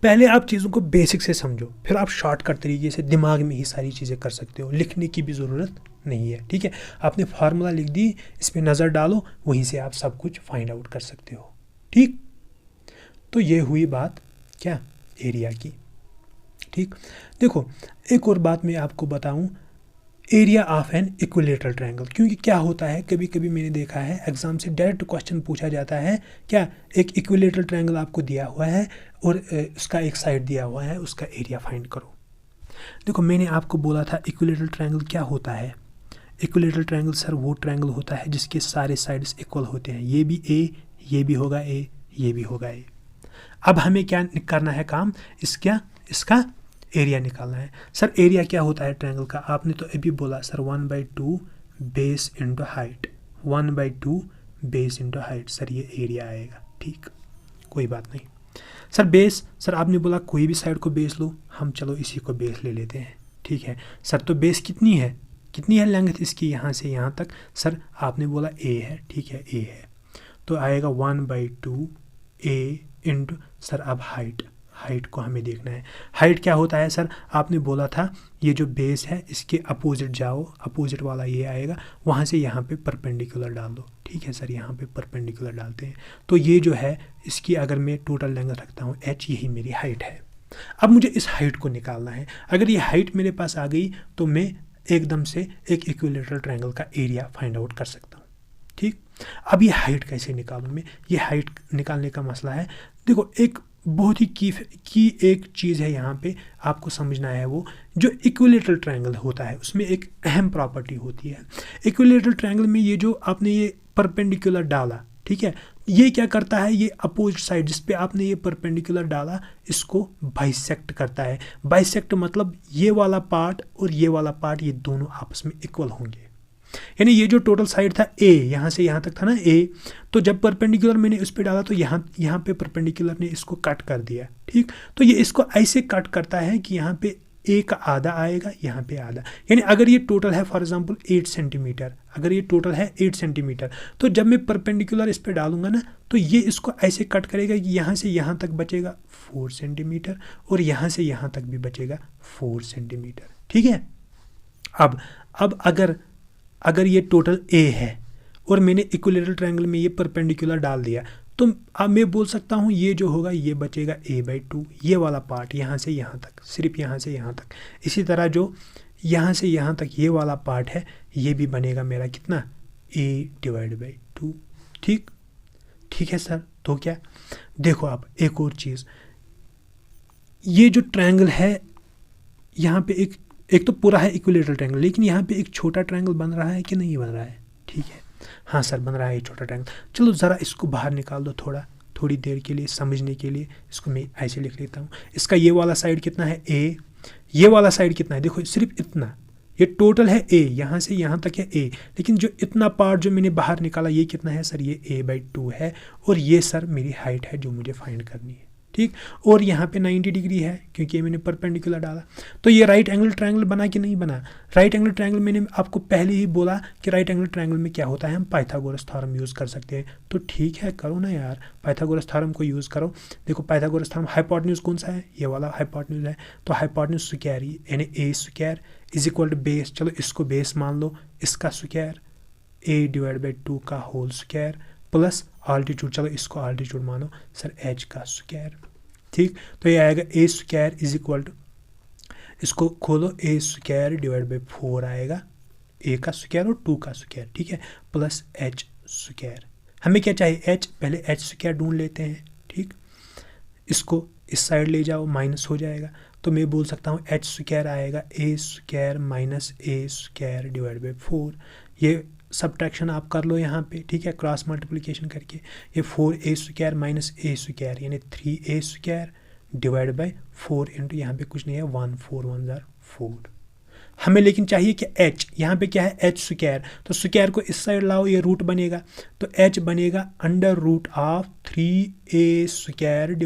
पहले आप चीज़ों को बेसिक से समझो, फिर आप शॉर्टकट तरीके से दिमाग में ही सारी चीज़ें कर सकते हो, लिखने की भी ज़रूरत नहीं है, ठीक है। आपने फार्मूला लिख दी, इस पर नज़र डालो, वहीं से आप सब कुछ फाइंड आउट कर सकते हो, ठीक। तो ये हुई बात क्या? एरिया की, ठीक। देखो एक और बात मैं आपको बताऊं, area of an equilateral triangle. क्योंकि क्या होता है, कभी कभी मैंने देखा है एग्जाम से डायरेक्ट क्वेश्चन पूछा जाता है, क्या एक इक्विलेटरल ट्रायंगल आपको दिया हुआ है और उसका एक साइड दिया हुआ है, उसका एरिया फाइंड करो। देखो मैंने आपको बोला था इक्विलेटरल ट्रायंगल क्या होता है। इक्विलेटरल ट्रायंगल सर वो ट्रायंगल होता है जिसके सारे साइड्स इक्वल होते हैं, ये भी ए, ये भी होगा ए, ये भी होगा ए। अब हमें क्या करना है काम? इसका एरिया निकालना है। सर एरिया क्या होता है ट्रायंगल का, आपने तो अभी बोला sir 1/2 base into height, 1/2 base into height, sir ये एरिया आएगा। ठीक, कोई बात नहीं। सर बेस, सर आपने बोला कोई भी साइड को बेस लो, हम चलो इसी को बेस ले लेते हैं। ठीक है सर, तो बेस कितनी है, कितनी है लेंथ इसकी यहाँ से यहाँ तक, सर आपने बोला a है। ठीक है a है, तो आएगा 1/2 a इंटू सर अब हाइट, हाइट को हमें देखना है। हाइट क्या होता है सर, आपने बोला था ये जो बेस है इसके अपोजिट जाओ, अपोजिट वाला ये आएगा, वहाँ से यहाँ पे परपेंडिकुलर डाल दो। ठीक है सर, यहाँ पे परपेंडिकुलर डालते हैं, तो ये जो है इसकी अगर मैं टोटल लेंथ रखता हूँ h, यही मेरी हाइट है। अब मुझे इस हाइट को निकालना है। अगर ये हाइट मेरे पास आ गई तो मैं एकदम से एक इक्विलैटरल ट्रायंगल का एरिया फाइंड आउट कर सकता हूँ। ठीक, अब ये हाइट कैसे निकालूँ मैं, ये हाइट निकालने का मसला है। देखो एक बहुत ही की एक चीज़ है यहाँ पे आपको समझना है, वो जो इक्विलैटरल ट्रायंगल होता है उसमें एक अहम प्रॉपर्टी होती है। इक्विलैटरल ट्रायंगल में ये जो आपने ये परपेंडिकुलर डाला, ठीक है, ये क्या करता है, ये अपोजिट साइड जिस पे आपने ये परपेंडिकुलर डाला इसको बाइसेक्ट करता है। बाइसेक्ट मतलब ये वाला पार्ट और ये वाला पार्ट ये दोनों आपस में इक्वल होंगे। यानी ये जो टोटल साइड था ए, यहाँ से यहाँ तक था ना ए, तो जब परपेंडिकुलर मैंने उस पर डाला तो यहाँ पे परपेंडिकुलर ने इसको कट कर दिया। ठीक, तो ये इसको ऐसे कट करता है कि यहाँ पे ए का आधा आएगा, यहाँ पे आधा। यानी अगर ये टोटल है फॉर एग्जांपल 8 सेंटीमीटर, अगर ये टोटल है 8 सेंटीमीटर, तो जब मैं परपेंडिकुलर इस पर डालूंगा ना तो ये इसको ऐसे कट करेगा कि यहाँ से यहाँ तक बचेगा 4 सेंटीमीटर और यहाँ से यहाँ तक भी बचेगा 4 सेंटीमीटर। ठीक है, अब अगर ये टोटल ए है और मैंने इक्विलैटरल ट्रायंगल में ये परपेंडिकुलर डाल दिया, तो अब मैं बोल सकता हूँ ये जो होगा ये बचेगा a/2, ये वाला पार्ट यहाँ से यहाँ तक, सिर्फ यहाँ से यहाँ तक। इसी तरह जो यहाँ से यहाँ तक ये वाला पार्ट है ये भी बनेगा मेरा कितना, a/2। ठीक है सर, तो क्या देखो आप एक और चीज़, ये जो ट्रायंगल है यहाँ पे एक तो पूरा है इक्विलैटरल ट्रायंगल, लेकिन यहाँ पे एक छोटा ट्रायंगल बन रहा है कि नहीं बन रहा है। ठीक है, हाँ सर बन रहा है ये छोटा ट्रायंगल। चलो ज़रा इसको बाहर निकाल दो थोड़ी देर के लिए समझने के लिए, इसको मैं ऐसे लिख लेता हूँ। इसका ये वाला साइड कितना है a, ये वाला साइड कितना है, देखो सिर्फ इतना, ये टोटल है a, यहाँ से यहाँ तक है a, लेकिन जो इतना पार्ट जो मैंने बाहर निकाला ये कितना है सर, ये a/2 है, और ये सर मेरी हाइट है जो मुझे फाइंड करनी है। ठीक, और यहाँ पे 90 डिग्री है क्योंकि मैंने परपेंडिकुलर डाला। तो ये राइट एंगल ट्रायंगल बना कि नहीं बना। राइट एंगल ट्रायंगल मैंने आपको पहले ही बोला कि राइट एंगल ट्रायंगल में क्या होता है, हम पाइथागोरस थ्योरम यूज़ कर सकते हैं। तो ठीक है, करो ना यार, पाइथागोरस थ्योरम को यूज़ करो। देखो पाइथागोरस थ्योरम, हाइपोटेन्यूज कौन सा है, ये वाला हाइपोटेन्यूज है, तो हाइपोटेन्यूज स्क्वायर यानी a square is equal to base, चलो इसको बेस मान लो, इसका स्क्वायर a/2 का होल स्क्वायर प्लस आल्टीट्यूड, चलो इसको आल्टीट्यूड मानो सर h का स्क्वायर। ठीक, तो ये आएगा a square is equal to, इसको खोलो, a स्क्वायर / 4 आएगा, a का स्क्वायर और 2 का स्क्वायर। ठीक है, प्लस h स्क्वायर। हमें क्या चाहिए h, पहले h स्क्वायर ढूंढ लेते हैं। ठीक, इसको इस साइड ले जाओ, माइनस हो जाएगा, तो मैं बोल सकता हूँ h स्क्वायर आएगा a square minus a square / 4। ये सब्ट्रैक्शन आप कर लो यहाँ पे, ठीक है, क्रॉस मल्टीप्लिकेशन करके, ये 4a square minus a square यानी 3a स्क्वायर / 4 इंटू यहाँ पे कुछ नहीं है 1, 4 1 4। हमें लेकिन चाहिए कि h, यहाँ पे क्या है h स्क्वायर, तो स्क्वायर को इस साइड लाओ, ये रूट बनेगा, तो h बनेगा √3a स्क्वायर /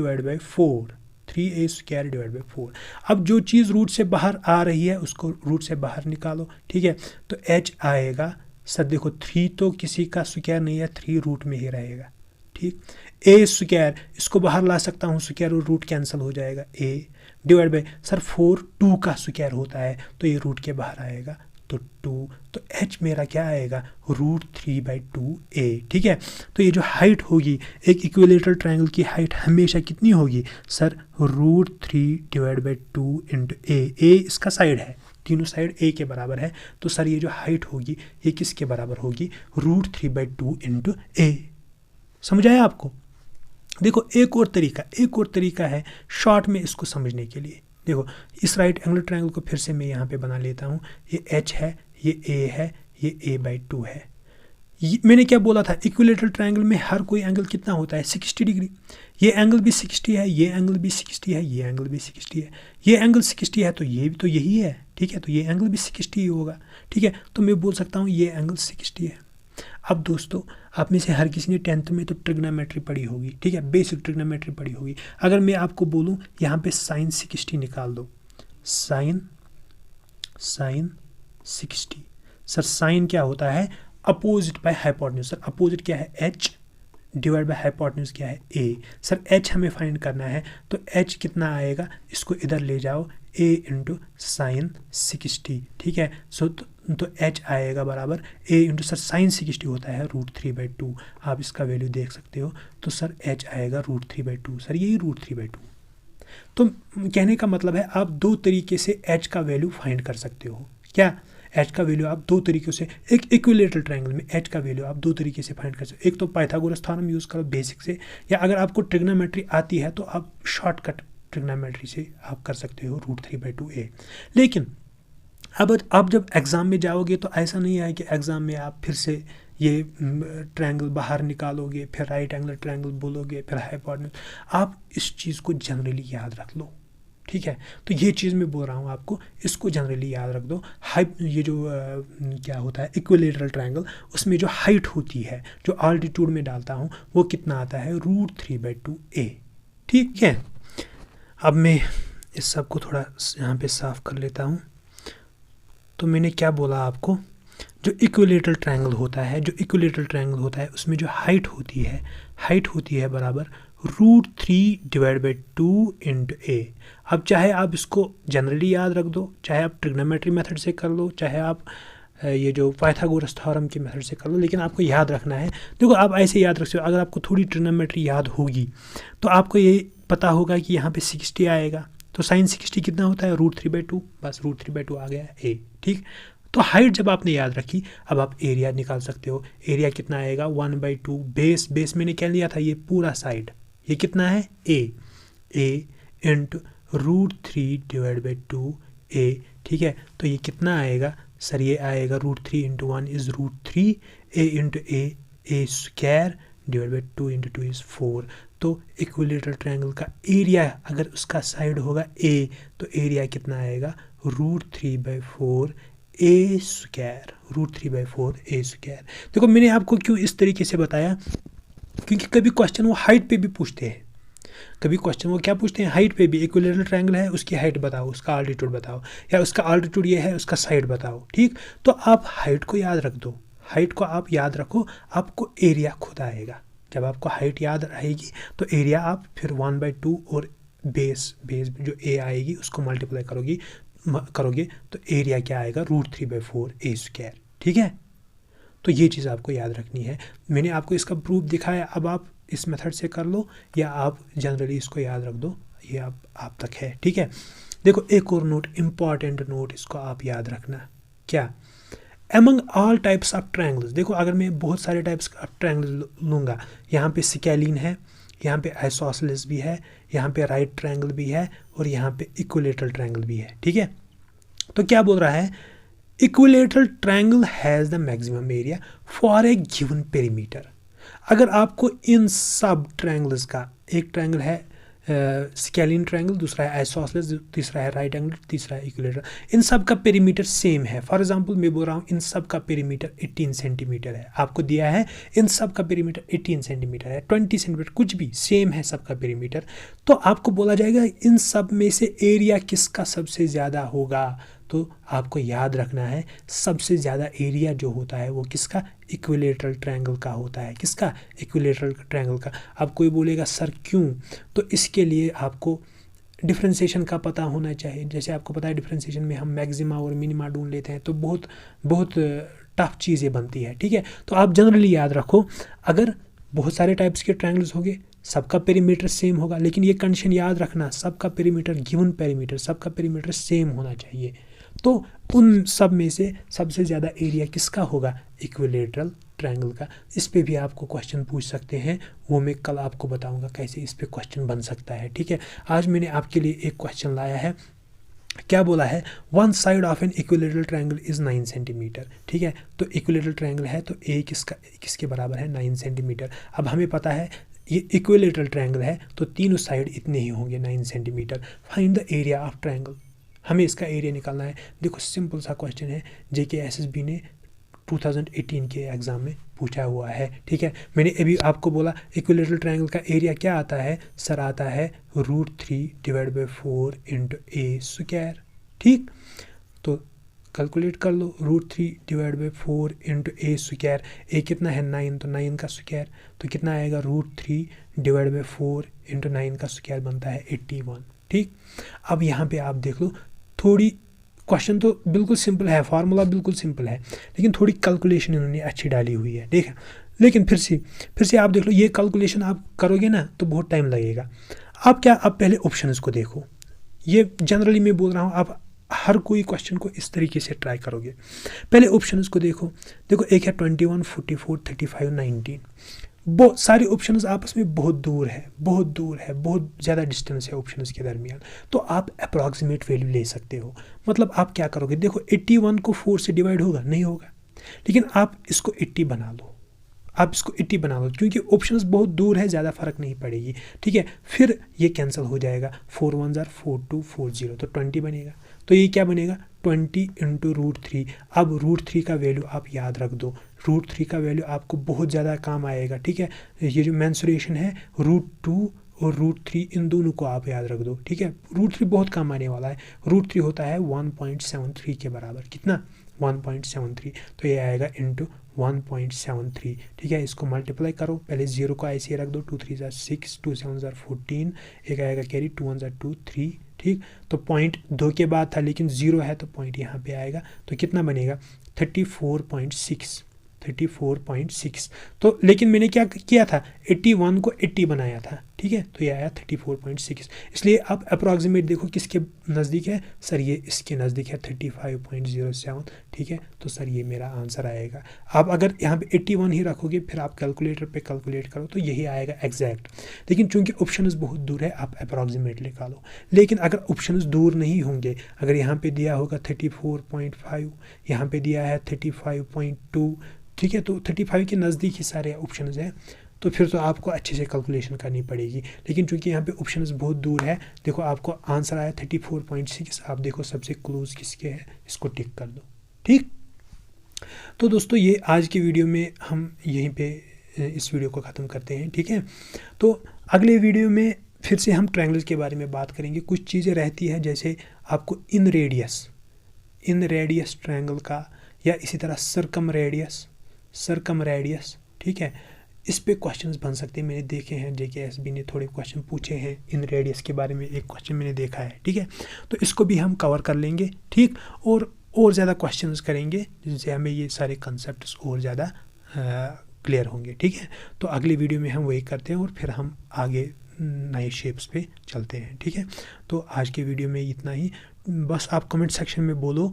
4, 3a स्क्वायर / 4। अब जो चीज़ रूट से बाहर आ रही है उसको रूट से बाहर निकालो। ठीक है, तो h आएगा सर, देखो 3 तो किसी का स्क्वायर नहीं है, 3 रूट में ही रहेगा। ठीक, a स्क्वायर इसको बाहर ला सकता हूँ, स्क्वायर और रूट कैंसिल हो जाएगा, a / सर 4 2 का स्क्वायर होता है तो ये रूट के बाहर आएगा, तो 2, तो h मेरा क्या आएगा, √3/2a। ठीक है, तो ये जो हाइट होगी एक इक्विलैटरल ट्रायंगल की हाइट हमेशा कितनी होगी सर, √3/2 इंटू a इसका साइड है, तीनों साइड a के बराबर है, तो सर ये जो हाइट होगी ये किसके बराबर होगी, √3/2 इंटू a। समझ आया आपको। देखो एक और तरीका है शॉर्ट में इसको समझने के लिए। देखो इस राइट एंगल ट्रायंगल को फिर से मैं यहाँ पे बना लेता हूँ, ये h है, ये a है, ये a/2 है। मैंने क्या बोला था, इक्विलेटरल ट्रायंगल में हर कोई एंगल कितना होता है, 60 डिग्री। ये एंगल भी 60 है, ये एंगल भी 60 है, ये एंगल भी 60 है, ये एंगल 60 है, तो ये भी तो यही है, ठीक है, तो ये एंगल भी 60 ही होगा, ठीक है, तो मैं बोल सकता हूँ ये एंगल 60 है। अब दोस्तों, आप में से हर किसी ने 10th में तो ट्रिग्नोमेट्री पढ़ी होगी, ठीक है, बेसिक ट्रिग्नोमेट्री पढ़ी होगी। अगर मैं आपको बोलूँ यहाँ पे साइन 60 निकाल दो, साइन 60, सर साइन क्या होता है, opposite by hypotenuse. Sir opposite क्या है, h डिवाइड बाय हाइपोटेन्यूज क्या है, a। सर h हमें फाइंड करना है, तो h कितना आएगा, इसको इधर ले जाओ, a इंटू साइन 60, ठीक है। सो तो h आएगा बराबर a इंटू, सर साइन 60 होता है √3/2, आप इसका वैल्यू देख सकते हो, तो सर h आएगा √3/2, सर यही √3/2। तो कहने का मतलब है आप दो तरीके से h का वैल्यू फाइंड कर सकते हो। क्या, h का वैल्यू आप दो तरीक़ों से, एक इक्विलेटरल ट्रायंगल में h का वैल्यू आप दो तरीके से फाइंड कर सकते हो। एक तो पाइथागोरस थ्योरम यूज़ करो बेसिक से, या अगर आपको ट्रिग्नोमेट्री आती है तो आप शॉर्टकट ट्रिग्नोमेट्री से आप कर सकते हो √3/2a। लेकिन अब आप जब एग्ज़ाम में जाओगे तो ऐसा नहीं है कि एग्ज़ाम में आप फिर से ये ट्रायंगल बाहर निकालोगे, फिर राइट एंगल ट्रायंगल बोलोगे, फिर हाइपोटेन्यूज। आप इस चीज़ को जनरली याद रख लो, ठीक है। तो ये चीज़ मैं बोल रहा हूँ आपको, इसको जनरली याद रख दो। ये जो क्या होता है इक्विलेटरल ट्रायंगल, उसमें जो हाइट होती है, जो आल्टीट्यूड में डालता हूँ, वो कितना आता है, √3/2a, ठीक है। अब मैं इस सब को थोड़ा यहाँ पे साफ कर लेता हूँ। तो मैंने क्या बोला आपको, जो इक्विलेटरल ट्रायंगल होता है, उसमें जो हाइट होती है बराबर √3/2 इंटू a। अब चाहे आप इसको जनरली याद रख दो, चाहे आप ट्रिग्नोमेट्री मेथड से कर लो, चाहे आप ये जो पाइथागोरस थ्योरम के मेथड से कर लो, लेकिन आपको याद रखना है। देखो आप ऐसे याद रख सकते हो, अगर आपको थोड़ी ट्रिग्नोमेट्री याद होगी तो आपको ये पता होगा कि यहाँ पे 60 आएगा, तो साइन 60 कितना होता है, √3/2, बस √3/2 आ गया a, ठीक। तो हाइट जब आपने याद रखी, अब आप एरिया निकाल सकते हो। एरिया कितना आएगा, 1/2 बेस मैंने क्या लिया था, ये पूरा साइड, ये कितना है, a इंटू √3/2a, ठीक है। तो ये कितना आएगा, सर ये आएगा √3 into 1 is √3, a into a square divide by 2 into 2 is 4। तो इक्विलेटरल ट्रायंगल का एरिया अगर उसका साइड होगा a, तो एरिया कितना आएगा, √3/4 a स्क्वायर, √3/4 a स्क्वायर। देखो मैंने आपको क्यों इस तरीके से बताया, क्योंकि कभी क्वेश्चन वो हाइट पे भी पूछते हैं, कभी क्वेश्चन वो क्या पूछते हैं, हाइट पे भी। इक्विलेटरल ट्रायंगल है, उसकी हाइट बताओ, उसका आल्टीट्यूड बताओ, या उसका आल्टीट्यूड ये है, उसका साइड बताओ, ठीक। तो आप हाइट को याद रख दो, हाइट को आप याद रखो, आपको एरिया खुद आएगा। जब आपको हाइट याद रहेगी तो एरिया आप फिर 1/2 और बेस जो a आएगी उसको मल्टीप्लाई करोगे तो एरिया क्या आएगा, √3/4 a स्क्वायर, ठीक है। तो ये चीज़ आपको याद रखनी है। मैंने आपको इसका प्रूफ दिखाया, अब आप इस मेथड से कर लो या आप जनरली इसको याद रख दो, ये आप तक है, ठीक है। देखो एक और नोट, इम्पॉर्टेंट नोट, इसको आप याद रखना, क्या, among all types of triangles. देखो अगर मैं बहुत सारे टाइप्स का ट्रायंगल लूँगा, यहाँ पे स्केलिन है, यहाँ पे आइसोसेलेस भी है, यहाँ पे राइट ट्रायंगल भी है, और यहाँ पे इक्विलेटरल ट्रायंगल भी है, ठीक है। तो क्या बोल रहा है, equilateral triangle has the maximum area for a given perimeter. अगर आपको इन सब ट्रायंगल्स का, एक ट्रायंगल है स्केलिन ट्रायंगल, दूसरा है आइसोसेलेस, तीसरा है राइट एंगल, तीसरा है इक्विलेटरल, इन सब का पेरीमीटर सेम है। फॉर एग्जांपल मैं बोल रहा हूँ इन सब का पेरीमीटर 18 सेंटीमीटर है, आपको दिया है इन सब का पेरीमीटर 18 सेंटीमीटर है, 20 सेंटीमीटर, कुछ भी सेम है सबका पेरीमीटर, तो आपको बोला जाएगा इन सब में से एरिया किसका सबसे ज़्यादा होगा। तो आपको याद रखना है सबसे ज़्यादा एरिया जो होता है वो किसका, इक्विलेटरल ट्रायंगल का होता है। किसका, इक्विलेटरल ट्रायंगल का। अब कोई बोलेगा सर क्यों, तो इसके लिए आपको डिफरेंशिएशन का पता होना चाहिए। जैसे आपको पता है डिफरेंशिएशन में हम मैक्सिमा और मिनिमा ढूंढ लेते हैं, तो बहुत टफ चीज़ें बनती है, ठीक है। तो आप जनरली याद रखो, अगर बहुत सारे टाइप्स के ट्रायंगल्स होंगे, सबका पेरीमीटर सेम होगा, लेकिन ये कंडीशन याद रखना, सबका पेरीमीटर, गिवन पेरीमीटर, सबका पेरीमीटर सेम होना चाहिए। तो उन सब में से सबसे ज़्यादा एरिया किसका होगा, इक्विलेटरल ट्रायंगल का। इस पे भी आपको क्वेश्चन पूछ सकते हैं, वो मैं कल आपको बताऊंगा कैसे इस पे क्वेश्चन बन सकता है, ठीक है। आज मैंने आपके लिए एक क्वेश्चन लाया है, क्या बोला है, one side of an equilateral triangle is 9 centimetre. ठीक है, तो इक्विलेटरल ट्रायंगल है तो ए किसके बराबर है, 9 सेंटीमीटर। अब हमें पता है ये इक्विलेटरल ट्रायंगल है तो तीनों साइड इतने ही होंगे 9 centimetre. Find the area of triangle, हमें इसका एरिया निकालना है। देखो सिंपल सा क्वेश्चन है, JKSSB ने 2018 के एग्ज़ाम में पूछा हुआ है। ठीक है, मैंने अभी आपको बोला इक्विलेटरल ट्रायंगल का एरिया क्या आता है सर, आता है √3 / 4 × A²। ठीक, तो कैलकुलेट कर लो, √3 / 4 × A²। ए कितना है 9, तो 9 का स्क्वायर, तो कितना आएगा √3 / 4 × 9 का स्क्वायर बनता है 81। ठीक, अब यहाँ पे आप देख लो, थोड़ी क्वेश्चन तो बिल्कुल सिंपल है, फार्मूला बिल्कुल सिंपल है, लेकिन थोड़ी कैलकुलेशन इन्होंने अच्छी डाली हुई है। ठीक है, लेकिन फिर से आप देख लो, ये कैलकुलेशन आप करोगे ना तो बहुत टाइम लगेगा। आप पहले ऑप्शंस को देखो, ये जनरली मैं बोल रहा हूँ, आप हर कोई क्वेश्चन को इस तरीके से ट्राई करोगे। पहले ऑप्शंस को देखो, एक है 21, 44, 35, 19। बहुत सारे ऑप्शंस आपस में बहुत दूर है, बहुत ज़्यादा डिस्टेंस है ऑप्शंस के दरमियान। तो आप अप्रॉक्सीमेट वैल्यू ले सकते हो। मतलब आप क्या करोगे, देखो 81 को 4 से डिवाइड होगा, नहीं होगा, लेकिन आप इसको 80 बना लो, क्योंकि ऑप्शंस बहुत दूर है, ज़्यादा फर्क नहीं पड़ेगी। ठीक है, फिर ये कैंसिल हो जाएगा, 4 1 = 4 2 4 0, तो 20 बनेगा। तो ये क्या बनेगा, 20 × √3। अब √3 का वैल्यू आप याद रख दो, √3 का वैल्यू आपको बहुत ज़्यादा काम आएगा। ठीक है, ये जो मेंसुरेशन है √2 और √3 इन दोनों को आप याद रख दो। ठीक है, √3 बहुत काम आने वाला है। √3 होता है 1.73 के बराबर, कितना 1.73, तो ये आएगा × 1.73। ठीक है, इसको मल्टीप्लाई करो, पहले 0 को ऐसे रख दो, 2 3 = 6, 2 7 = 14, एक आएगा कैरी, 2 1 = 2 3। ठीक, तो पॉइंट 2 के बाद था लेकिन 0 है तो पॉइंट यहाँ पे आएगा, तो कितना बनेगा 34.6। तो लेकिन मैंने क्या किया था, 81 को 80 बनाया था। ठीक है, तो ये आया 34.6। इसलिए आप अप्रॉक्सीमेट देखो किसके नज़दीक है सर, ये इसके नज़दीक है 35.07। ठीक है, तो सर ये मेरा आंसर आएगा। आप अगर यहाँ पे 81 ही रखोगे, फिर आप कैलकुलेटर पे कैलकुलेट करो तो यही आएगा एग्जैक्ट। लेकिन चूंकि ऑप्शंस बहुत दूर है, आप अप्रॉक्सीमेट निकालो। लेकिन अगर ऑप्शंस दूर नहीं होंगे, अगर यहाँ पे दिया होगा 34.5, यहाँ पे दिया है 35.2, ठीक है, तो 35 के नज़दीक ही सारे ऑप्शंस हैं, तो फिर तो आपको अच्छे से कैलकुलेशन करनी पड़ेगी। लेकिन चूंकि यहाँ पे ऑप्शंस बहुत दूर है, देखो आपको आंसर आया 34.6। आप देखो सबसे क्लोज किसके है, इसको टिक कर दो। ठीक, तो दोस्तों ये आज की वीडियो में हम यहीं पे इस वीडियो को ख़त्म करते हैं। ठीक है, तो अगले वीडियो में फिर से हम ट्रायंगल्स के बारे में बात करेंगे। कुछ चीज़ें रहती है, जैसे आपको इन रेडियस ट्रायंगल का, या इसी तरह सर्कम रेडियस। ठीक है, इस पे क्वेश्चंस बन सकते हैं, मैंने देखे हैं, JKSSB ने थोड़े क्वेश्चन पूछे हैं इन रेडियस के बारे में, एक क्वेश्चन मैंने देखा है। ठीक है, तो इसको भी हम कवर कर लेंगे। ठीक, और ज़्यादा क्वेश्चंस करेंगे जिनसे हमें ये सारे कंसेप्ट्स और ज़्यादा क्लियर होंगे। ठीक है, तो अगली वीडियो में हम वही करते हैं और फिर हम आगे नए शेप्स पे चलते हैं। ठीक है, तो आज के वीडियो में इतना ही। बस आप कमेंट सेक्शन में बोलो,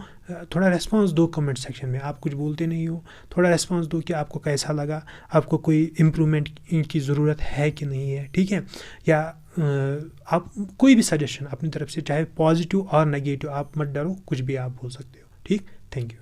थोड़ा रेस्पॉन्स दो कमेंट सेक्शन में, आप कुछ बोलते नहीं हो, थोड़ा रेस्पॉन्स दो कि आपको कैसा लगा, आपको कोई इम्प्रूवमेंट की ज़रूरत है कि नहीं है। ठीक है, या आप कोई भी सजेशन अपनी तरफ से, चाहे पॉजिटिव और नेगेटिव, आप मत डरो, कुछ भी आप बोल सकते हो। ठीक, थैंक यू।